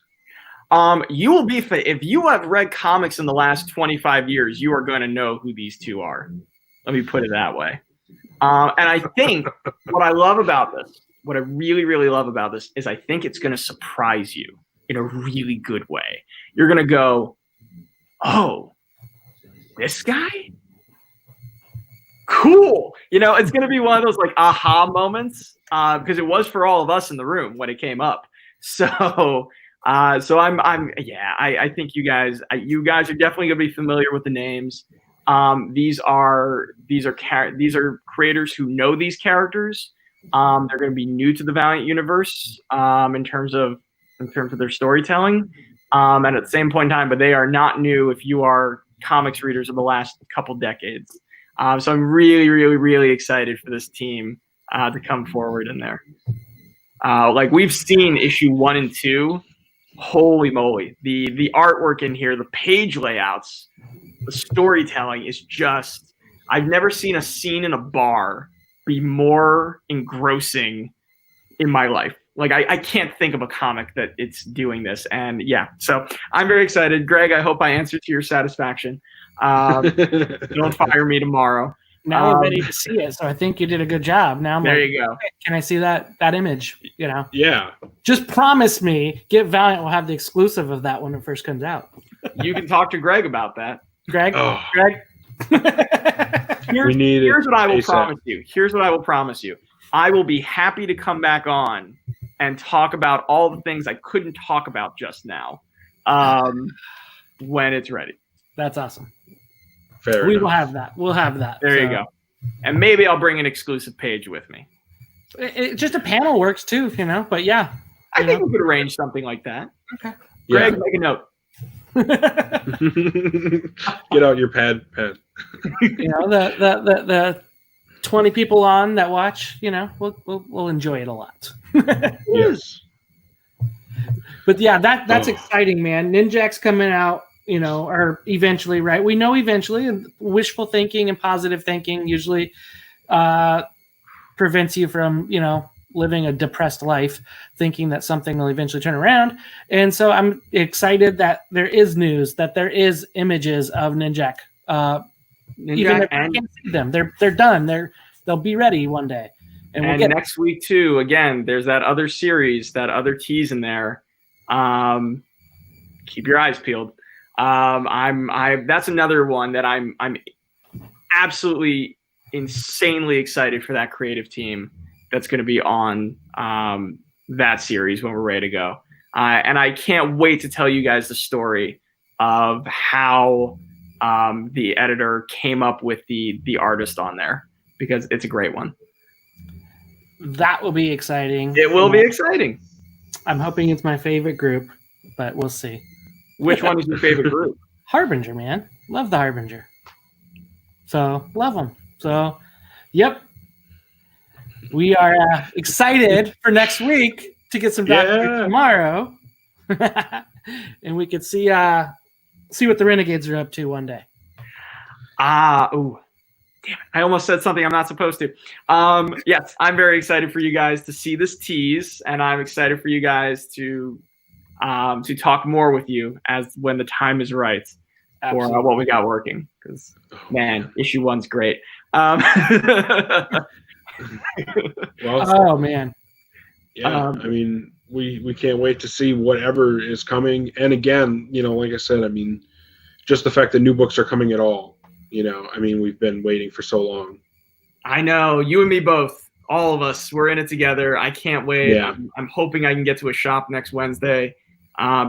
You will be, if you have read comics in the last 25 years, you are going to know who these two are. Let me put it that way. And I think what I love about this, what I really, really love about this is I think it's going to surprise you in a really good way. You're going to go, oh, this guy? Cool. It's going to be one of those aha moments because it was for all of us in the room when it came up. So I think you guys are definitely gonna be familiar with the names. These are creators who know these characters. They're going to be new to the Valiant universe in terms of their storytelling, and at the same point in time, but they are not new if you are comics readers of the last couple decades. So I'm really, really, really excited for this team to come forward in there. Like we've seen issue 1 and 2. Holy moly! The artwork in here, the page layouts, the storytelling is just. I've never seen a scene in a bar be more engrossing in my life. Like I can't think of a comic that it's doing this. And yeah, so I'm very excited. Greg, I hope I answered to your satisfaction. Don't fire me tomorrow. Now you're ready to see it, so I think you did a good job. Now I'm there like, you go. okay, can I see that image? You know? Yeah. Just promise me, Get Valiant will have the exclusive of that when it first comes out. You can talk to Greg about that. Greg. Here's what I will promise you. Here's what I will promise you. I will be happy to come back on and talk about all the things I couldn't talk about just now when it's ready. That's awesome. Fair we enough. will have that. We'll have that. There you go. And maybe I'll bring an exclusive page with me. Just a panel works too, you know. But yeah, I think we could arrange something like that. Okay. Greg, make a note. Get out your pen. You know, the 20 people on that watch, you know, we'll enjoy it a lot. Yes. But yeah, that's exciting, man. Ninjak's coming out, you know, or eventually, right? We know eventually, and wishful thinking and positive thinking usually prevents you from, you know, living a depressed life, thinking that something will eventually turn around. And so I'm excited that there is news, that there is images of Ninjak. Even if I can't see them, they're done. They'll be ready one day. And we'll get next week too. Again, there's that other series, that other tease in there. Keep your eyes peeled. That's another one that I'm absolutely insanely excited for, that creative team that's going to be on that series when we're ready to go. And I can't wait to tell you guys the story of how the editor came up with the artist on there, because it's a great one. That will be exciting. It will be exciting. I'm hoping it's my favorite group, but we'll see. Which one is your favorite group? Harbinger, man. Love the Harbinger. So, love them. So, yep. We are excited for next week to get some documents tomorrow. And we could see what the Renegades are up to one day. Damn it. I almost said something I'm not supposed to. Yes, I'm very excited for you guys to see this tease, and I'm excited for you guys to talk more with you when the time is right. For what we got working. Because issue 1's great. Well, man. Yeah, I mean, we can't wait to see whatever is coming. And again, you know, like I said, I mean, just the fact that new books are coming at all, you know, I mean, we've been waiting for so long. I know, you and me both, all of us, we're in it together. I can't wait. Yeah. I'm hoping I can get to a shop next Wednesday,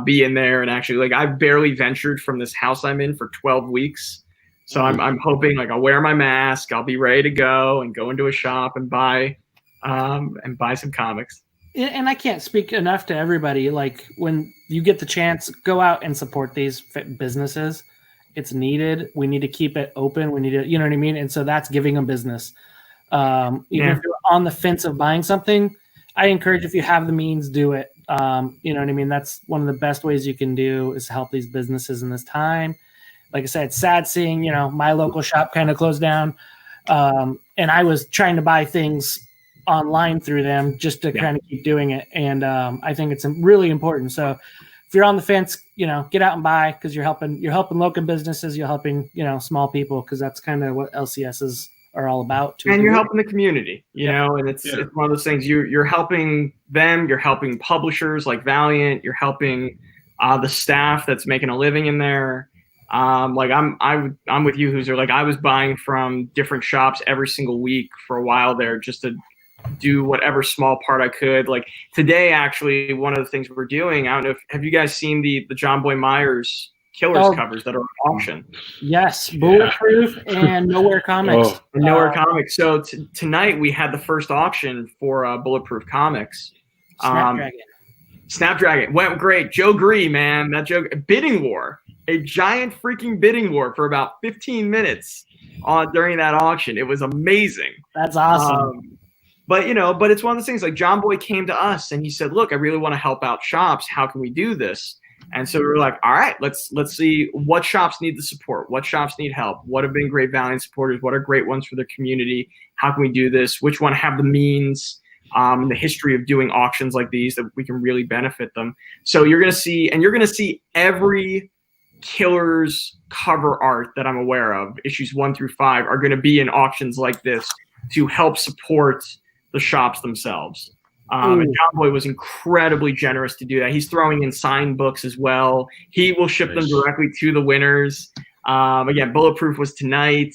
be in there, and actually, like, I've barely ventured from this house I'm in for 12 weeks. So I'm hoping, like, I'll wear my mask, I'll be ready to go and go into a shop and buy some comics. And I can't speak enough to everybody. Like, when you get the chance, go out and support these businesses. It's needed. We need to keep it open. We need to, you know what I mean? And so that's giving them business. Even if you're on the fence of buying something, I encourage, if you have the means, do it. You know what I mean? That's one of the best ways you can do, is help these businesses in this time. Like I said, it's sad seeing, you know, my local shop kind of close down. And I was trying to buy things online through them just to kind of keep doing it. And I think it's really important. So if you're on the fence, you know, get out and buy, because you're helping local businesses, you're helping, you know, small people, because that's kind of what LCSs are all about too. And you're helping the community, you know, and it's one of those things. You're helping them, you're helping publishers like Valiant, you're helping the staff that's making a living in there. Like I'm with you, Hoosier. Like, I was buying from different shops every single week for a while there, just to do whatever small part I could. Like today, actually, one of the things we're doing, I don't know if have you guys seen the John Boy Myers Killers covers that are on auction? Yes, Bulletproof and Nowhere Comics. Nowhere Comics. So tonight we had the first auction for Bulletproof Comics. Snapdragon went great. Joe Gree, man, that bidding war, a giant freaking bidding war for about 15 minutes during that auction. It was amazing. That's awesome. But it's one of those things. Like John Boy came to us and he said, "Look, I really want to help out shops. How can we do this?" And so we were like, "All right, let's see what shops need the support, what shops need help, what have been great Valiant supporters, what are great ones for their community. How can we do this? Which one have the means, the history of doing auctions like these that we can really benefit them." So you're gonna see every Killers cover art that I'm aware of, issues 1 through 5, are going to be in auctions like this to help support the shops themselves. And John Boy was incredibly generous to do that. He's throwing in signed books as well. He will ship them directly to the winners. Again, Bulletproof was tonight,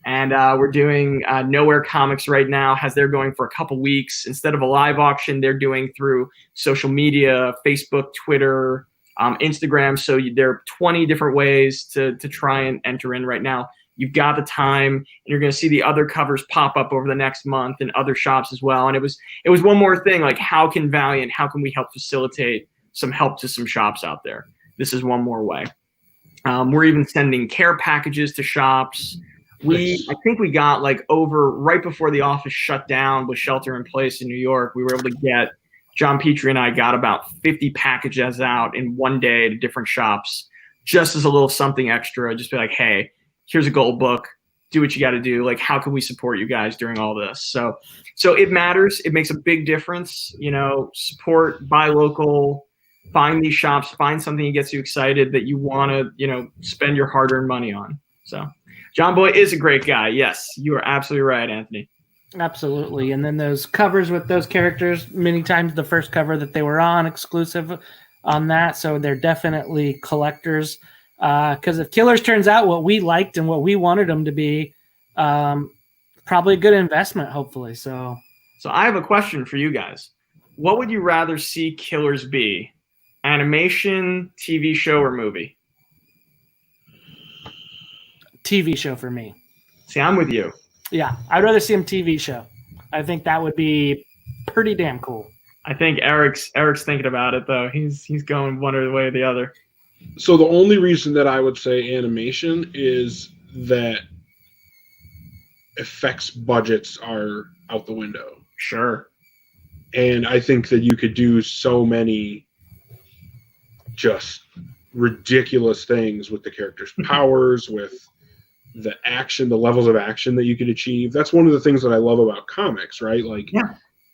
and we're doing Nowhere Comics right now. They're going for a couple weeks. Instead of a live auction, they're doing through social media, Facebook, Twitter, Instagram. So there are 20 different ways to try and enter in right now. You've got the time, and you're going to see the other covers pop up over the next month in other shops as well. And it was one more thing, like how can we help facilitate some help to some shops out there? This is one more way. We're even sending care packages to shops. I think we got right before the office shut down with shelter in place in New York, we were able to get, John Petrie and I got about 50 packages out in one day to different shops, just as a little something extra. Just be like, hey, here's a gold book. Do what you got to do. Like, how can we support you guys during all this? So it matters. It makes a big difference. Support, buy local, find these shops, find something that gets you excited that you want to, spend your hard-earned money on. So John Boy is a great guy. Yes, you are absolutely right, Anthony. Absolutely. And then those covers with those characters, many times the first cover that they were on, exclusive on that. So they're definitely collectors. Because if Killers turns out what we liked and what we wanted them to be, probably a good investment, hopefully. So I have a question for you guys. What would you rather see Killers be? Animation, TV show, or movie? TV show for me. See, I'm with you. Yeah, I'd rather see him TV show. I think that would be pretty damn cool. I think Eric's thinking about it though. He's going one way or the other. So the only reason that I would say animation is that effects budgets are out the window. Sure. And I think that you could do so many just ridiculous things with the characters' powers, with the action, the levels of action that you could achieve. That's one of the things that I love about comics, right? Like,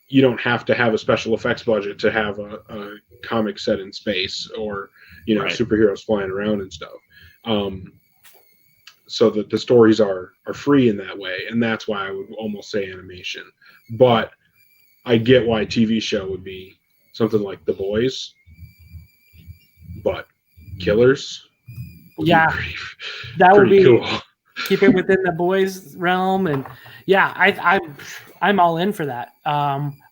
you don't have to have a special effects budget to have a comic set in space or, superheroes flying around and stuff. So that the stories are free in that way. And that's why I would almost say animation. But I get why TV show would be something like The Boys. But Killers would be that would be cool. Keep it within the boys realm, and I'm all in for that.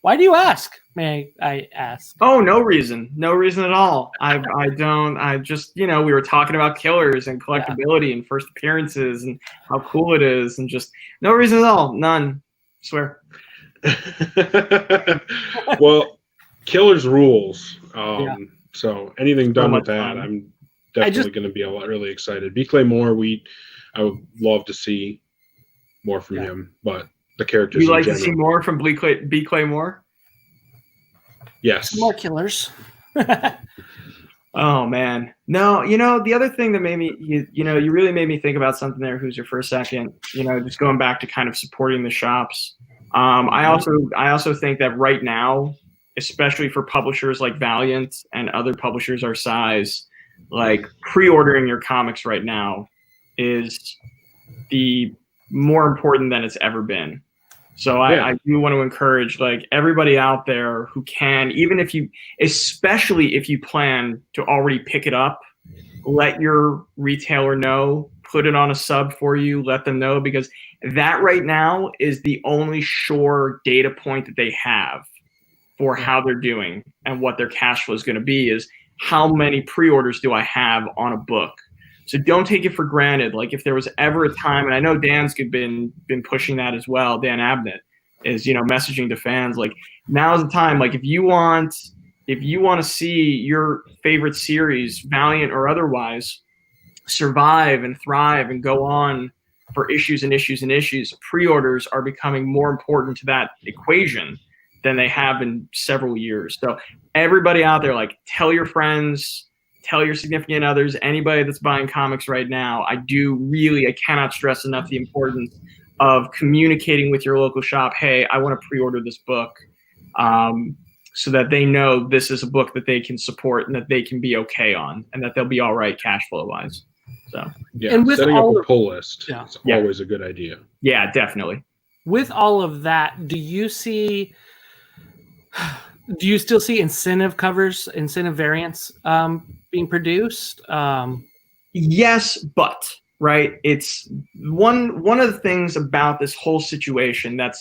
Why do you ask? May I ask? Oh, no reason at all. I just we were talking about Killers and collectability and first appearances and how cool it is, and just no reason at all. None. I swear. Well, Killers rules. So anything done with that, I'm definitely going to be really excited. B. Clay Moore, I would love to see more from him, but the characters. You like to see more from B. Clay Moore? Yes. More Killers. Oh man, no. The other thing that made me, you really made me think about something there, Who's Your, for a second. Just going back to kind of supporting the shops. I also think that right now, especially for publishers like Valiant and other publishers our size, like pre-ordering your comics right now is the more important than it's ever been. So I do want to encourage everybody out there who can, especially if you plan to already pick it up, let your retailer know, put it on a sub for you, let them know, because that right now is the only sure data point that they have for how they're doing and what their cash flow is going to be is how many pre-orders do I have on a book. So don't take it for granted. Like if there was ever a time, and I know Dan's been pushing that as well, Dan Abnett is, messaging to fans, like now's the time. Like if you want to see your favorite series, Valiant or otherwise, survive and thrive and go on for issues and issues and issues, pre-orders are becoming more important to that equation than they have in several years. So everybody out there, like tell your friends, tell your significant others, anybody that's buying comics right now, I cannot stress enough the importance of communicating with your local shop. Hey, I want to pre-order this book, so that they know this is a book that they can support and that they can be okay on and that they'll be all right cash flow wise. So yeah, and setting up a pull list is always a good idea. Yeah, definitely. With all of that, do you still see incentive covers, incentive variants being produced? Yes, but right. It's one of the things about this whole situation that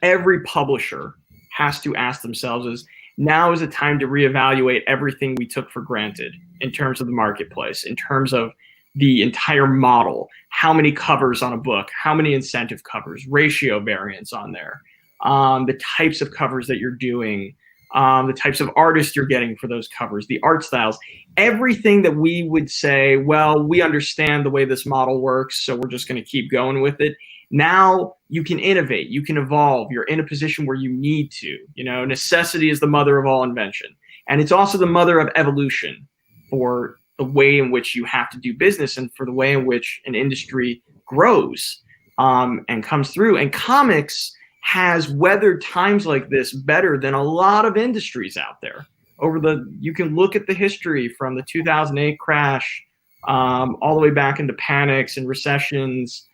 every publisher has to ask themselves is, now is the time to reevaluate everything we took for granted in terms of the marketplace, in terms of the entire model, how many covers on a book, how many incentive covers, ratio variants on there, the types of covers that you're doing, the types of artists you're getting for those covers, the art styles, everything that we would say, well, we understand the way this model works, so we're just going to keep going with it. Now you can innovate, you can evolve, you're in a position where you need to. Necessity is the mother of all invention. And it's also the mother of evolution for the way in which you have to do business and for the way in which an industry grows and comes through. And comics has weathered times like this better than a lot of industries out there. You can look at the history from the 2008 crash all the way back into panics and recessions,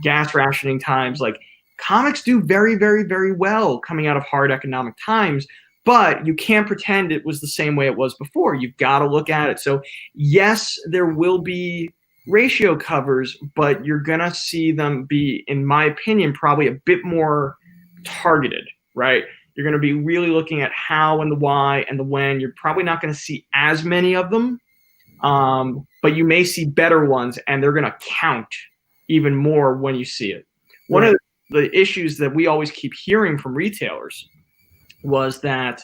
gas rationing times. Like comics do very, very, very well coming out of hard economic times, but you can't pretend it was the same way it was before. You've got to look at it. So yes, there will be ratio covers, but you're going to see them be, in my opinion, probably a bit more targeted, right? You're going to be really looking at how and the why and the when. You're probably not going to see as many of them, but you may see better ones, and they're going to count even more when you see it. One of the issues that we always keep hearing from retailers was that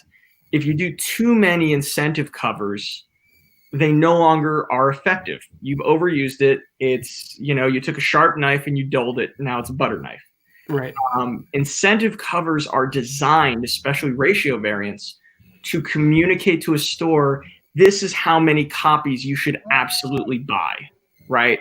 if you do too many incentive covers, they no longer are effective. You've overused it. It's, you took a sharp knife and you dulled it. Now it's a butter knife. Right. Incentive covers are designed, especially ratio variants, to communicate to a store, this is how many copies you should absolutely buy, right?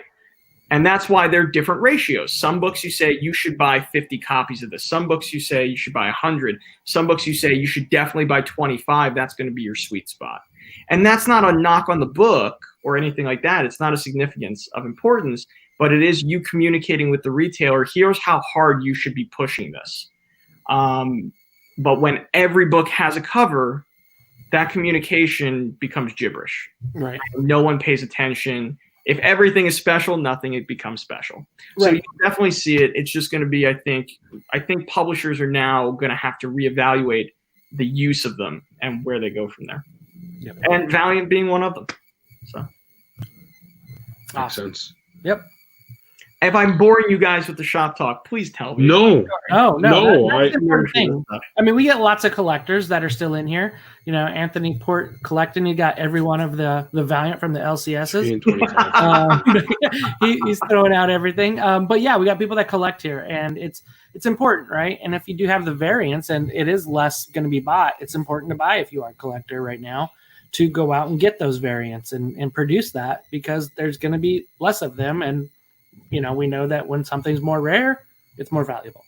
And that's why they're different ratios. Some books you say you should buy 50 copies of this. Some books you say you should buy 100. Some books you say you should definitely buy 25. That's going to be your sweet spot. And that's not a knock on the book or anything like that. It's not a significance of importance, but it is you communicating with the retailer, here's how hard you should be pushing this. But when every book has a cover, that communication becomes gibberish. Right. No one pays attention. If everything is special, nothing it becomes special. Right. So you definitely see it. It's just going to be, I think publishers are now going to have to reevaluate the use of them and where they go from there. Yep. And Valiant being one of them. So makes sense. Yep. If I'm boring you guys with the shop talk, please tell me. No. Oh, no. That's I, the important thing. I mean, we get lots of collectors that are still in here. Anthony Port collecting. He got every one of the Valiant from the LCSs. He's throwing out everything. But yeah, we got people that collect here, and it's important, right? And if you do have the variants, and it is less going to be bought, it's important to buy if you are a collector right now to go out and get those variants and produce that, because there's going to be less of them. And we know that when something's more rare, it's more valuable.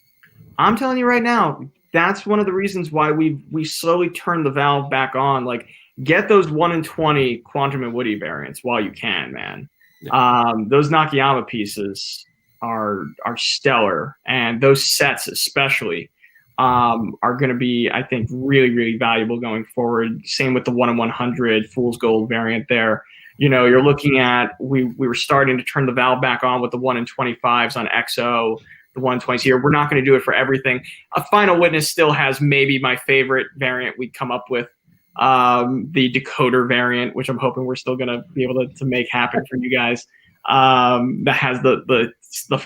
I'm telling you right now, that's one of the reasons why we slowly turned the valve back on. Like, get those 1 in 20 Quantum and Woody variants while you can, man. Yeah. Those Nakayama pieces are stellar, and those sets especially. are going to be, I think, really, really valuable going forward. Same with the 1/100 Fool's Gold variant there. You're looking at, we were starting to turn the valve back on with the 1/25s on XO, the 1/20s here. We're not going to do it for everything. A Final Witness still has maybe my favorite variant we'd come up with, the decoder variant, which I'm hoping we're still going to be able to make happen for you guys. That has the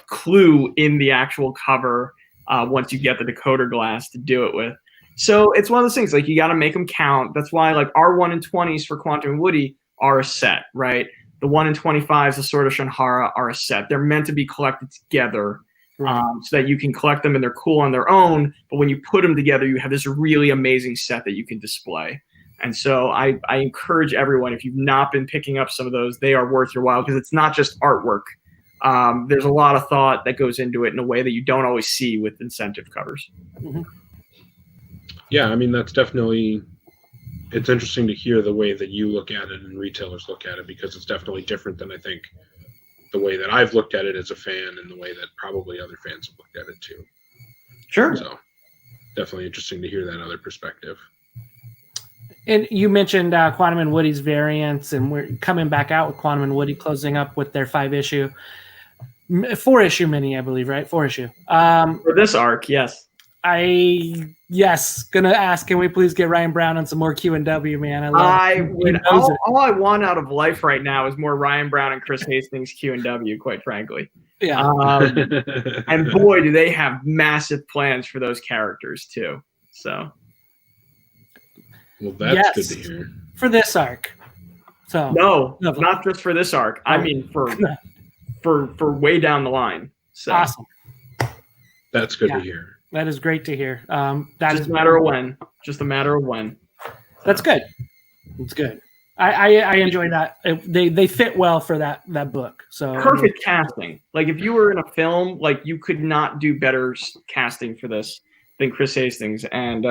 clue in the actual cover once you get the decoder glass to do it with. So it's one of those things, like, you got to make them count. That's why, like, our 1/20s for Quantum and Woody are a set, right? The 1/25s, the Sword of Shanhara, are a set. They're meant to be collected together, so that you can collect them and they're cool on their own. But when you put them together, you have this really amazing set that you can display. And so I encourage everyone, if you've not been picking up some of those, they are worth your while, because it's not just artwork. There's a lot of thought that goes into it in a way that you don't always see with incentive covers. Mm-hmm. Yeah, I mean, that's definitely, it's interesting to hear the way that you look at it and retailers look at it, because it's definitely different than, I think, the way that I've looked at it as a fan and the way that probably other fans have looked at it too. Sure. So definitely interesting to hear that other perspective. And you mentioned Quantum and Woody's variants, and we're coming back out with Quantum and Woody closing up with their 4-issue mini, I believe, right? 4-issue. For this arc, yes. Gonna ask, can we please get Ryan Brown on some more Q&W, man? All I want out of life right now is more Ryan Brown and Chris Hastings Q&W, quite frankly. Yeah. And boy, do they have massive plans for those characters too. So. Well, that's good to hear. For this arc. So no, not just for this arc. I mean for way down the line. So. Awesome. That's good to hear. That is great to hear. That's just a matter of when. Just a matter of when. That's good. It's good. I enjoy that. They fit well for that book. So perfect casting. Like, if you were in a film, like, you could not do better casting for this than Chris Hastings and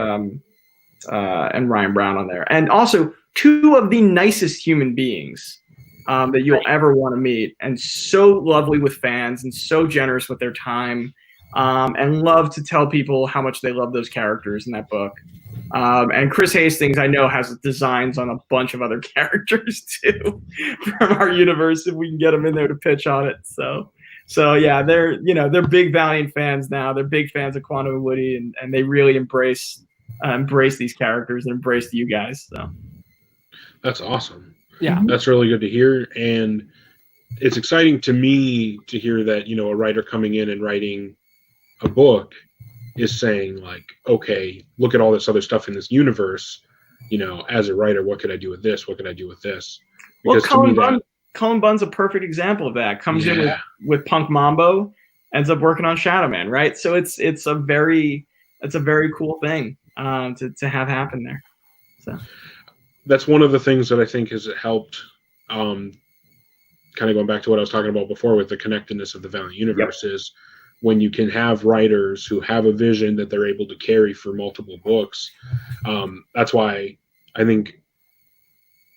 Ryan Brown on there. And also 2 of the nicest human beings that you'll ever want to meet, and so lovely with fans and so generous with their time, and love to tell people how much they love those characters in that book. And Chris Hastings, I know, has designs on a bunch of other characters too from our universe, if we can get them in there to pitch on it. So yeah, they're big Valiant fans now. They're big fans of Quantum and Woody, and they really embrace these characters and embrace you guys. So that's awesome. Yeah, that's really good to hear, and it's exciting to me to hear that, a writer coming in and writing a book is saying, like, okay, look at all this other stuff in this universe. As a writer, what could I do with this? What could I do with this? Because Cullen Bunn's a perfect example of that. Comes in with Punk Mambo, ends up working on Shadow Man, right? So it's a very cool thing to have happen there. So that's one of the things that I think has helped. Kind of going back to what I was talking about before with the connectedness of the Valiant universe is when you can have writers who have a vision that they're able to carry for multiple books. That's why I think,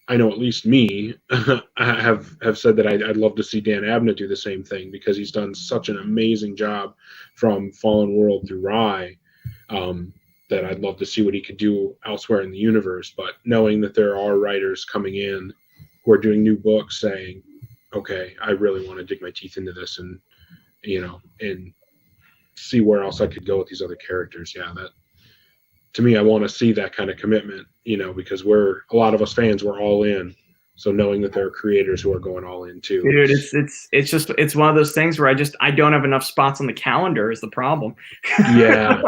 I know at least me, I have said that I'd love to see Dan Abnett do the same thing, because he's done such an amazing job from Fallen World through Rye, that I'd love to see what he could do elsewhere in the universe. But knowing that there are writers coming in who are doing new books saying, okay, I really want to dig my teeth into this and see where else I could go with these other characters. Yeah, that, to me, I want to see that kind of commitment, because a lot of us fans, we're all in. So knowing that there are creators who are going all in too. Dude, it's one of those things where I don't have enough spots on the calendar is the problem. Yeah.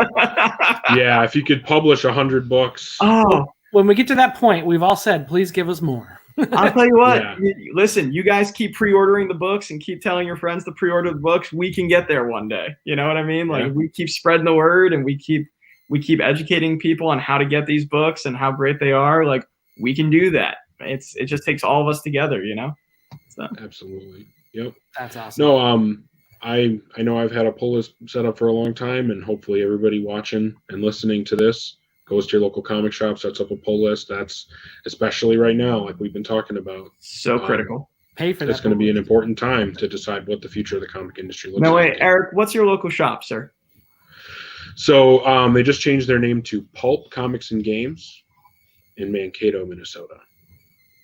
Yeah. If you could publish 100 books. Oh, when we get to that point, we've all said, please give us more. I'll tell you what, listen, you guys keep pre-ordering the books and keep telling your friends to pre-order the books. We can get there one day. You know what I mean? Like, we keep spreading the word, and we keep educating people on how to get these books and how great they are. Like, we can do that. It just takes all of us together, So. Absolutely. Yep. That's awesome. No, I know I've had a pull list set up for a long time, and hopefully everybody watching and listening to this goes to your local comic shop, sets up a pull list. That's, especially right now, like we've been talking about, so critical. Pay for that. It's going to be an important time to decide what the future of the comic industry looks like. No, wait, Eric, what's your local shop, sir? So they just changed their name to Pulp Comics and Games in Mankato, Minnesota.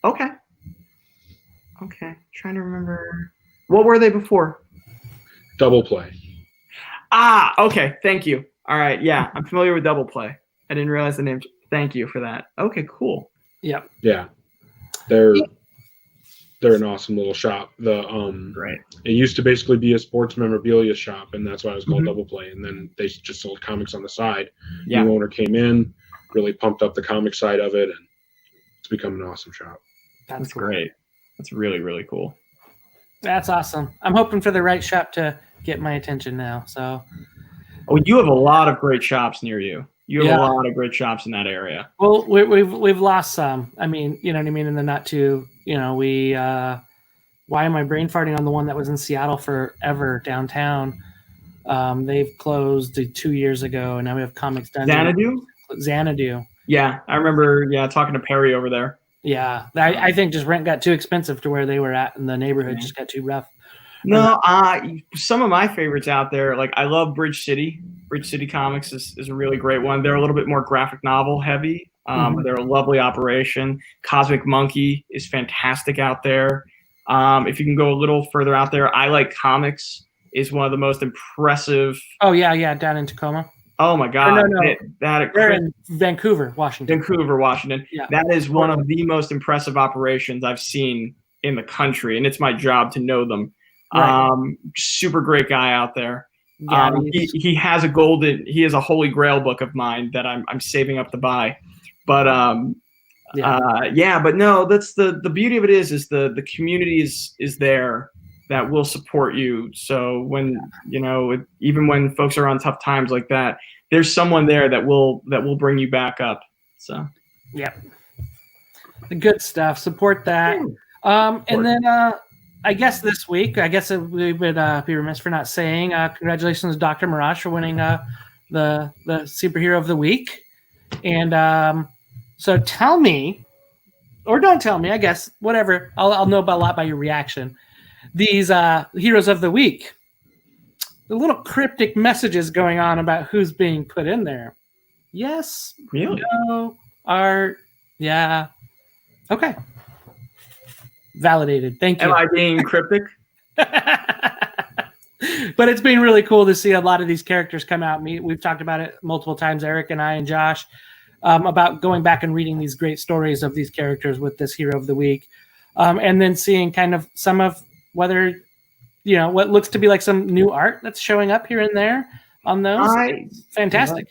Okay. Trying to remember. What were they before? Double Play. Ah, okay. Thank you. All right. Yeah, I'm familiar with Double Play. I didn't realize the name. Thank you for that. Okay, cool. Yep. Yeah. They're an awesome little shop. Right. It used to basically be a sports memorabilia shop, and that's why it was called Double Play. And then they just sold comics on the side. Yeah. New owner came in, really pumped up the comic side of it, and it's become an awesome shop. That's cool. Great. That's really, really cool. That's awesome. I'm hoping for the right shop to get my attention now. So, you have a lot of great shops near you. You have a lot of great shops in that area. Well, we've lost some. I mean, you know what I mean? And then not too, we, why am I brain farting on the one that was in Seattle forever downtown? They've closed 2 years ago, and now we have Comics Dungeon. Xanadu. Yeah, I remember, talking to Perry over there. Yeah, I think just rent got too expensive to where they were at, and the neighborhood just got too rough. No, some of my favorites out there, like I love Bridge City. Bridge City Comics is a really great one. They're a little bit more graphic novel heavy. But they're a lovely operation. Cosmic Monkey is fantastic out there. If you can go a little further out there, I Like Comics is one of the most impressive. Oh, yeah, down in Tacoma. Oh, my God. No. They're in Vancouver, Washington. Yeah. That is one of the most impressive operations I've seen in the country, and it's my job to know them. Right. Super great guy out there. Yeah, he has a holy grail book of mine that I'm saving up to buy. But but no, that's the beauty of it is the community is there that will support you. So when even when folks are on tough times like that, there's someone there that will bring you back up. So the good stuff. Support that. And then I guess this week, we would be remiss for not saying congratulations to Dr. Mirage for winning the Superhero of the Week. And so tell me, or don't tell me, I guess, whatever. I'll know about a lot by your reaction. These Heroes of the Week, the little cryptic messages going on about who's being put in there. Yes. Really? No. Art. Yeah. Okay. Validated. Thank you. Am I being cryptic? But it's been really cool to see a lot of these characters come out. We've talked about it multiple times, Eric and I and Josh, about going back and reading these great stories of these characters with this Hero of the Week. And then seeing kind of some of whether, what looks to be like some new art that's showing up here and there on those. Fantastic.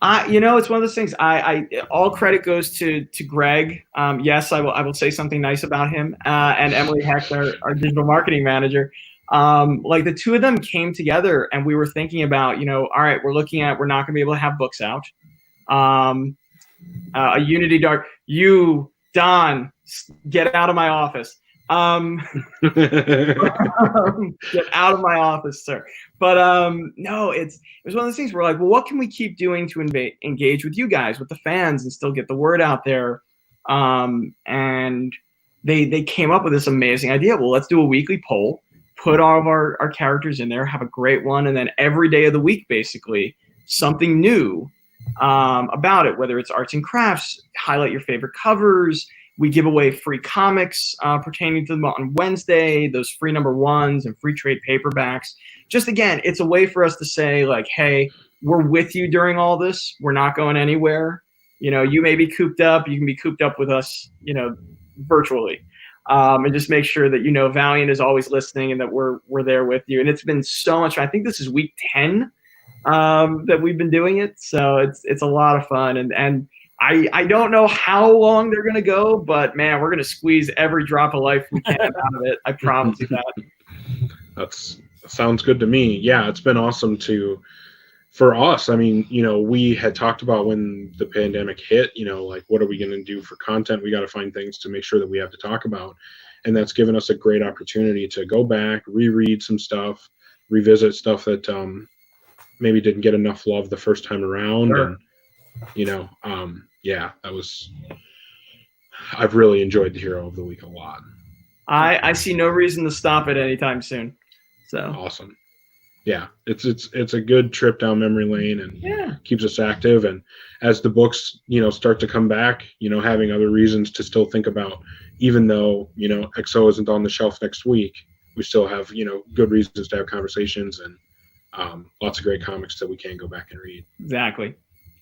It's one of those things. I all credit goes to Greg. Yes, I will say something nice about him and Emily Hecht, our digital marketing manager. Like the two of them came together, and we were thinking about, all right, we're not going to be able to have books out. A Unity Dark. You, Don, get out of my office. Get out of my office, sir. But no, it was one of those things where like, well, what can we keep doing to engage with you guys, with the fans, and still get the word out there? And they came up with this amazing idea. Well, let's do a weekly poll, put all of our characters in there, have a great one, and then every day of the week, basically, something new about it, whether it's arts and crafts, highlight your favorite covers. We give away free comics pertaining to them on Wednesday, those free #1s and free trade paperbacks. Just again, it's a way for us to say like, hey, we're with you during all this. We're not going anywhere. You may be cooped up. You can be cooped up with us, virtually. And just make sure that, Valiant is always listening and that we're there with you. And it's been so much fun. I think this is week 10 that we've been doing it. So it's a lot of fun. And I don't know how long they're going to go, but man, we're going to squeeze every drop of life we can out of it. I promise you that. That sounds good to me. Yeah, it's been awesome for us. I mean, we had talked about when the pandemic hit, like what are we going to do for content? We got to find things to make sure that we have to talk about. And that's given us a great opportunity to go back, reread some stuff, revisit stuff that maybe didn't get enough love the first time around. Sure. And, I've really enjoyed the Hero of the Week a lot. I see no reason to stop it anytime soon. So awesome. yeah, it's a good trip down memory lane and Yeah. keeps us active. And as the books, start to come back, having other reasons to still think about, even though, XO isn't on the shelf next week, we still have, good reasons to have conversations and lots of great comics that we can go back and read. Exactly.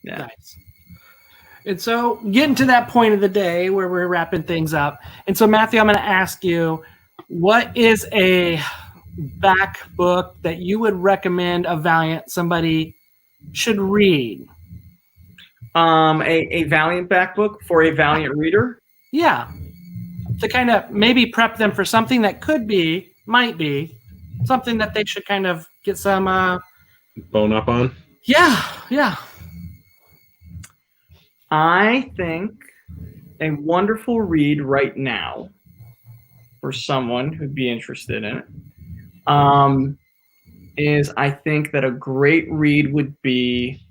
Yeah. Nice. And so getting to that point of the day where we're wrapping things up. And so Matthew, I'm going to ask you, what is a back book that you would recommend a Valiant somebody should read? A Valiant back book for a Valiant reader? Yeah. To kind of maybe prep them for something that might be something that they should kind of get some Bone up on? Yeah. I think a wonderful read right now for someone who'd be interested in it is, I think that a great read would be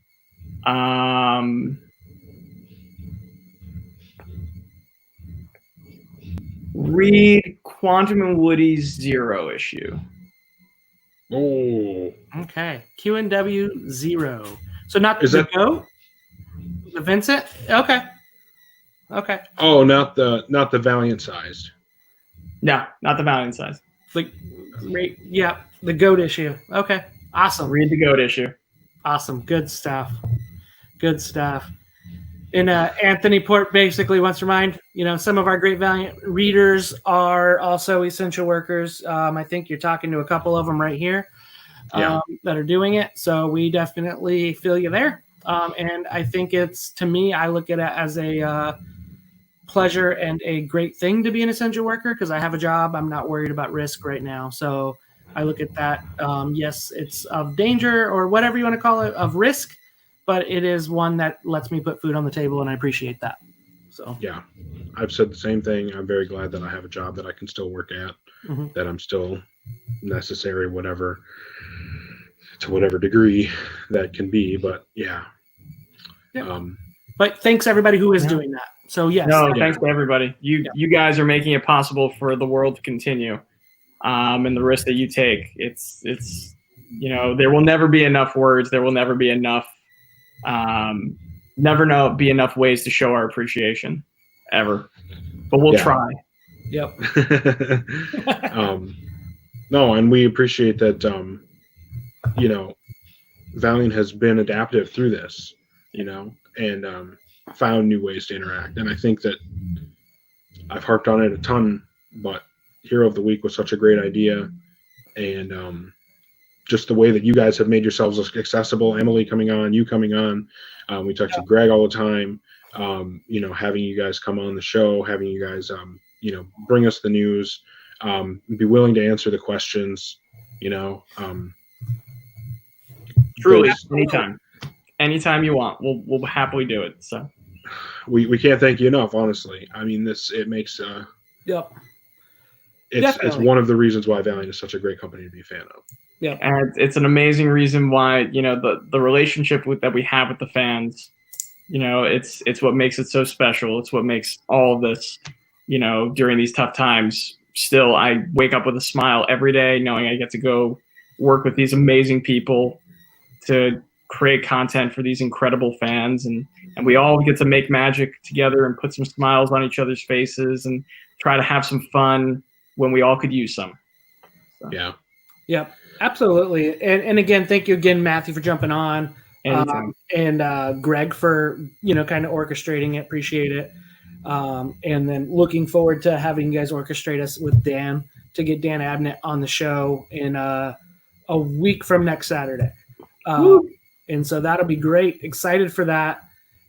read Quantum and Woody's Zero issue. Oh. Okay. Q&W 0. So not Is the that GOAT? The Vincent? Okay. Oh, not the Valiant sized. No, not the Valiant size. Yeah, the GOAT issue. Okay. Awesome. Read the GOAT issue. Awesome. Good stuff. And Anthony Port basically wants to remind, some of our great Valiant readers are also essential workers. I think you're talking to a couple of them right here that are doing it. So we definitely feel you there. And I think to me, I look at it as a pleasure and a great thing to be an essential worker because I have a job. I'm not worried about risk right now. So I look at that. Yes, it's of danger or whatever you want to call it, of risk, but it is one that lets me put food on the table, and I appreciate that. So yeah, I've said the same thing. I'm very glad that I have a job that I can still work at, that I'm still necessary, to whatever degree that can be. But yeah. But thanks everybody who is doing that. So yes. No, thanks to everybody. You guys are making it possible for the world to continue. And the risk that you take, it's there will never be enough words. There will never be enough. Be enough ways to show our appreciation, ever. But we'll try. Yep. No, and we appreciate that. Valiant has been adaptive through this, and found new ways to interact. And I think that I've harped on it a ton, but Hero of the Week was such a great idea, and just the way that you guys have made yourselves accessible. Emily coming on, you coming on. We talk to Greg all the time. Having you guys come on the show, having you guys, bring us the news, be willing to answer the questions. Truly, anytime you want, we'll happily do it. So we can't thank you enough. Honestly, I mean, it makes Yep. It's one of the reasons why Valiant is such a great company to be a fan of. Yeah, and it's an amazing reason why the relationship that we have with the fans. It's what makes it so special. It's what makes all of this. During these tough times, still I wake up with a smile every day, knowing I get to go work with these amazing people to create content for these incredible fans, and we all get to make magic together and put some smiles on each other's faces and try to have some fun when we all could use some. So. Yeah. Yep, absolutely. And again, thank you again, Matthew, for jumping on, and Greg for kind of orchestrating it. Appreciate it. And then looking forward to having you guys orchestrate us with Dan to get Dan Abnett on the show in a week from next Saturday. And so that'll be great. Excited for that.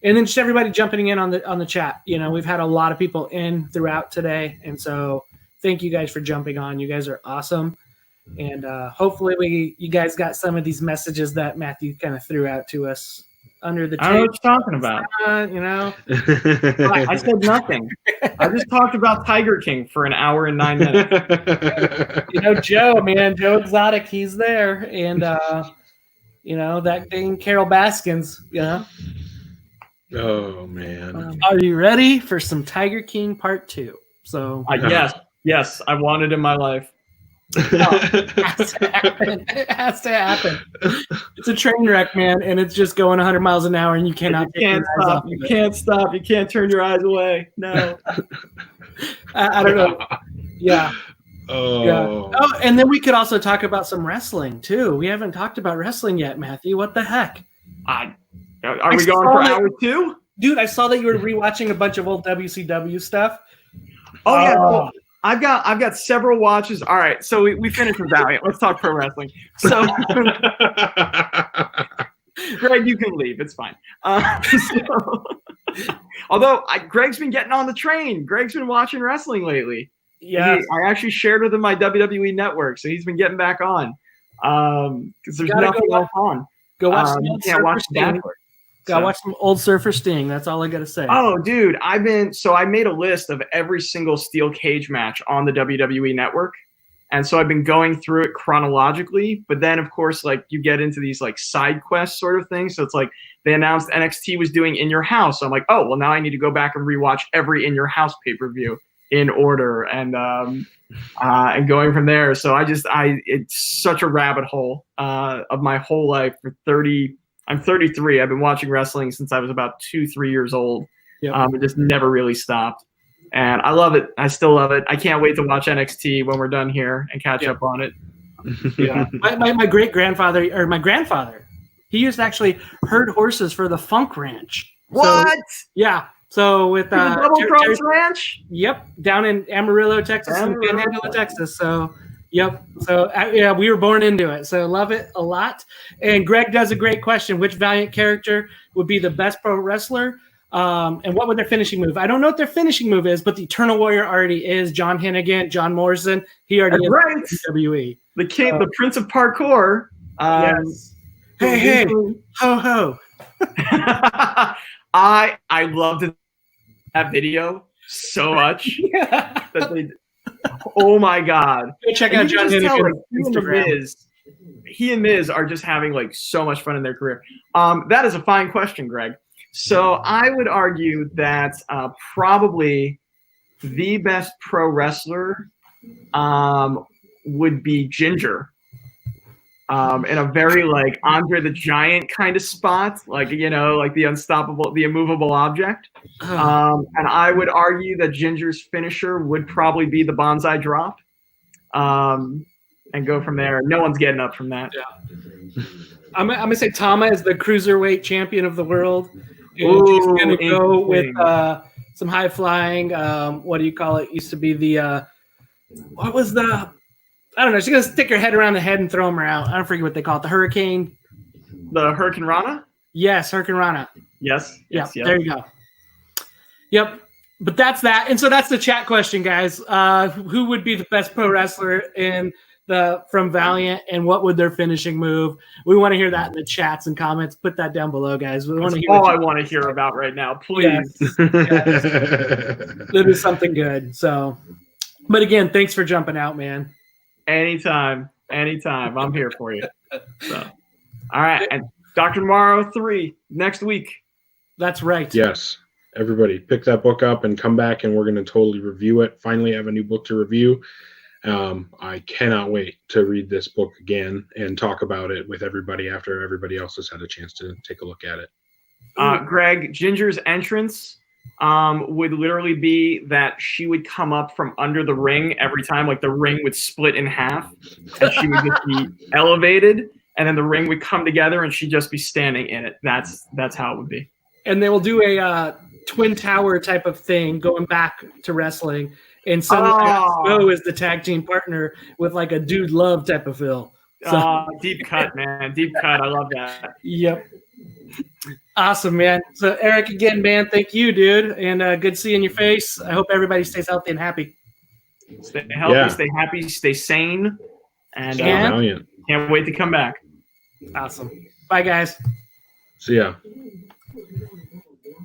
And then just everybody jumping in on the chat. We've had a lot of people in throughout today, and so thank you guys for jumping on. You guys are awesome. And hopefully you guys got some of these messages that Matthew kind of threw out to us under the I don't know what you're talking about. I said nothing. I just talked about Tiger King for an hour and 9 minutes. Joe Exotic, he's there. And, that thing, Carol Baskins, Oh, man. Are you ready for some Tiger King Part 2? So yes, I want it in my life. It has to happen. It has to happen. It's a train wreck, man, and it's just going 100 miles an hour, and you cannot. You can't stop. You can't stop. You can't turn your eyes away. No. I don't know. Yeah. Oh. Yeah. Oh, and then we could also talk about some wrestling too. We haven't talked about wrestling yet, Matthew. What the heck? Are we going for hour 2? Dude, I saw that you were rewatching a bunch of old WCW stuff. Oh yeah. Well, I've got several watches. All right, so we finished with Valiant. Let's talk pro wrestling. So, Greg, you can leave. It's fine. Although Greg's been getting on the train. Greg's been watching wrestling lately. Yeah, I actually shared with him my WWE network, so he's been getting back on. Because there's nothing else on. Go watch some you old can't Surfer watch Sting. that. Go watch some old Surfer Sting. That's all I gotta say. Oh, dude, I made a list of every single steel cage match on the WWE network. And so I've been going through it chronologically, but then of course, like you get into these like side quest sort of things. So it's like they announced NXT was doing In Your House. So I'm like, oh, well now I need to go back and rewatch every In Your House pay-per-view in order and going from there. So it's such a rabbit hole of my whole life for 30. I'm 33. I've been watching wrestling since I was about 2-3 years old. Yep. It just never really stopped. And I love it. I still love it. I can't wait to watch NXT when we're done here and catch up on it. Yeah. My great-grandfather, or my grandfather, he used to actually herd horses for the Funk Ranch. What? So, yeah. So with the Double Cross Ranch? Yep. Down in Amarillo, Texas, and Panhandle, Texas. So yep. So yeah, we were born into it. So love it a lot. And Greg does a great question. Which Valiant character would be the best pro wrestler? And what would their finishing move? I don't know what their finishing move is, but the Eternal Warrior already is. John Hennigan, John Morrison. He already is right. WWE. The king, the Prince of Parkour. Yes. Hey, ho ho. I loved that video so much. Oh my god! Go check out John Hennigan's Instagram. He and Miz are just having like so much fun in their career. That is a fine question, Greg. So I would argue that probably the best pro wrestler would be Ginger. In a very like Andre the Giant kind of spot, like like the unstoppable, the immovable object. And I would argue that Ginger's finisher would probably be the bonsai drop, and go from there. No one's getting up from that. Yeah. I'm gonna say Tama is the cruiserweight champion of the world. And she's gonna go with some high flying. What do you call it? Used to be the what was the? I don't know. She's gonna stick her head around the head and throw them out. I don't forget what they call it. The Hurricane. The Hurricane Rana. Yes, Hurricane Rana. Yes. Yep. There you go. Yep. But that's that. And so that's the chat question, guys. Who would be the best pro wrestler from Valiant, and what would their finishing move? We want to hear that in the chats and comments. Put that down below, guys. We want to hear all I want to hear about right now, please. Yes. That is something good. So, but again, thanks for jumping out, man. Anytime. I'm here for you. So, all right. And Dr. Tomorrow 3 next week. That's right. Yes. Everybody pick that book up and come back, and we're going to totally review it. Finally have a new book to review. I cannot wait to read this book again and talk about it with everybody after everybody else has had a chance to take a look at it. Greg, Ginger's entrance would literally be that she would come up from under the ring every time, like the ring would split in half and she would just be elevated, and then the ring would come together and she'd just be standing in it. That's how it would be. And they will do a Twin Tower type of thing going back to wrestling. And Bo is the tag team partner with like a Dude Love type of feel. So, deep cut, man. Deep cut. I love that. Yep. Awesome, man. So Eric, again, man, thank you, dude. And good seeing your face. I hope everybody stays healthy and happy. Stay healthy, stay happy, stay sane. And can't wait to come back. Awesome. Bye, guys. See ya.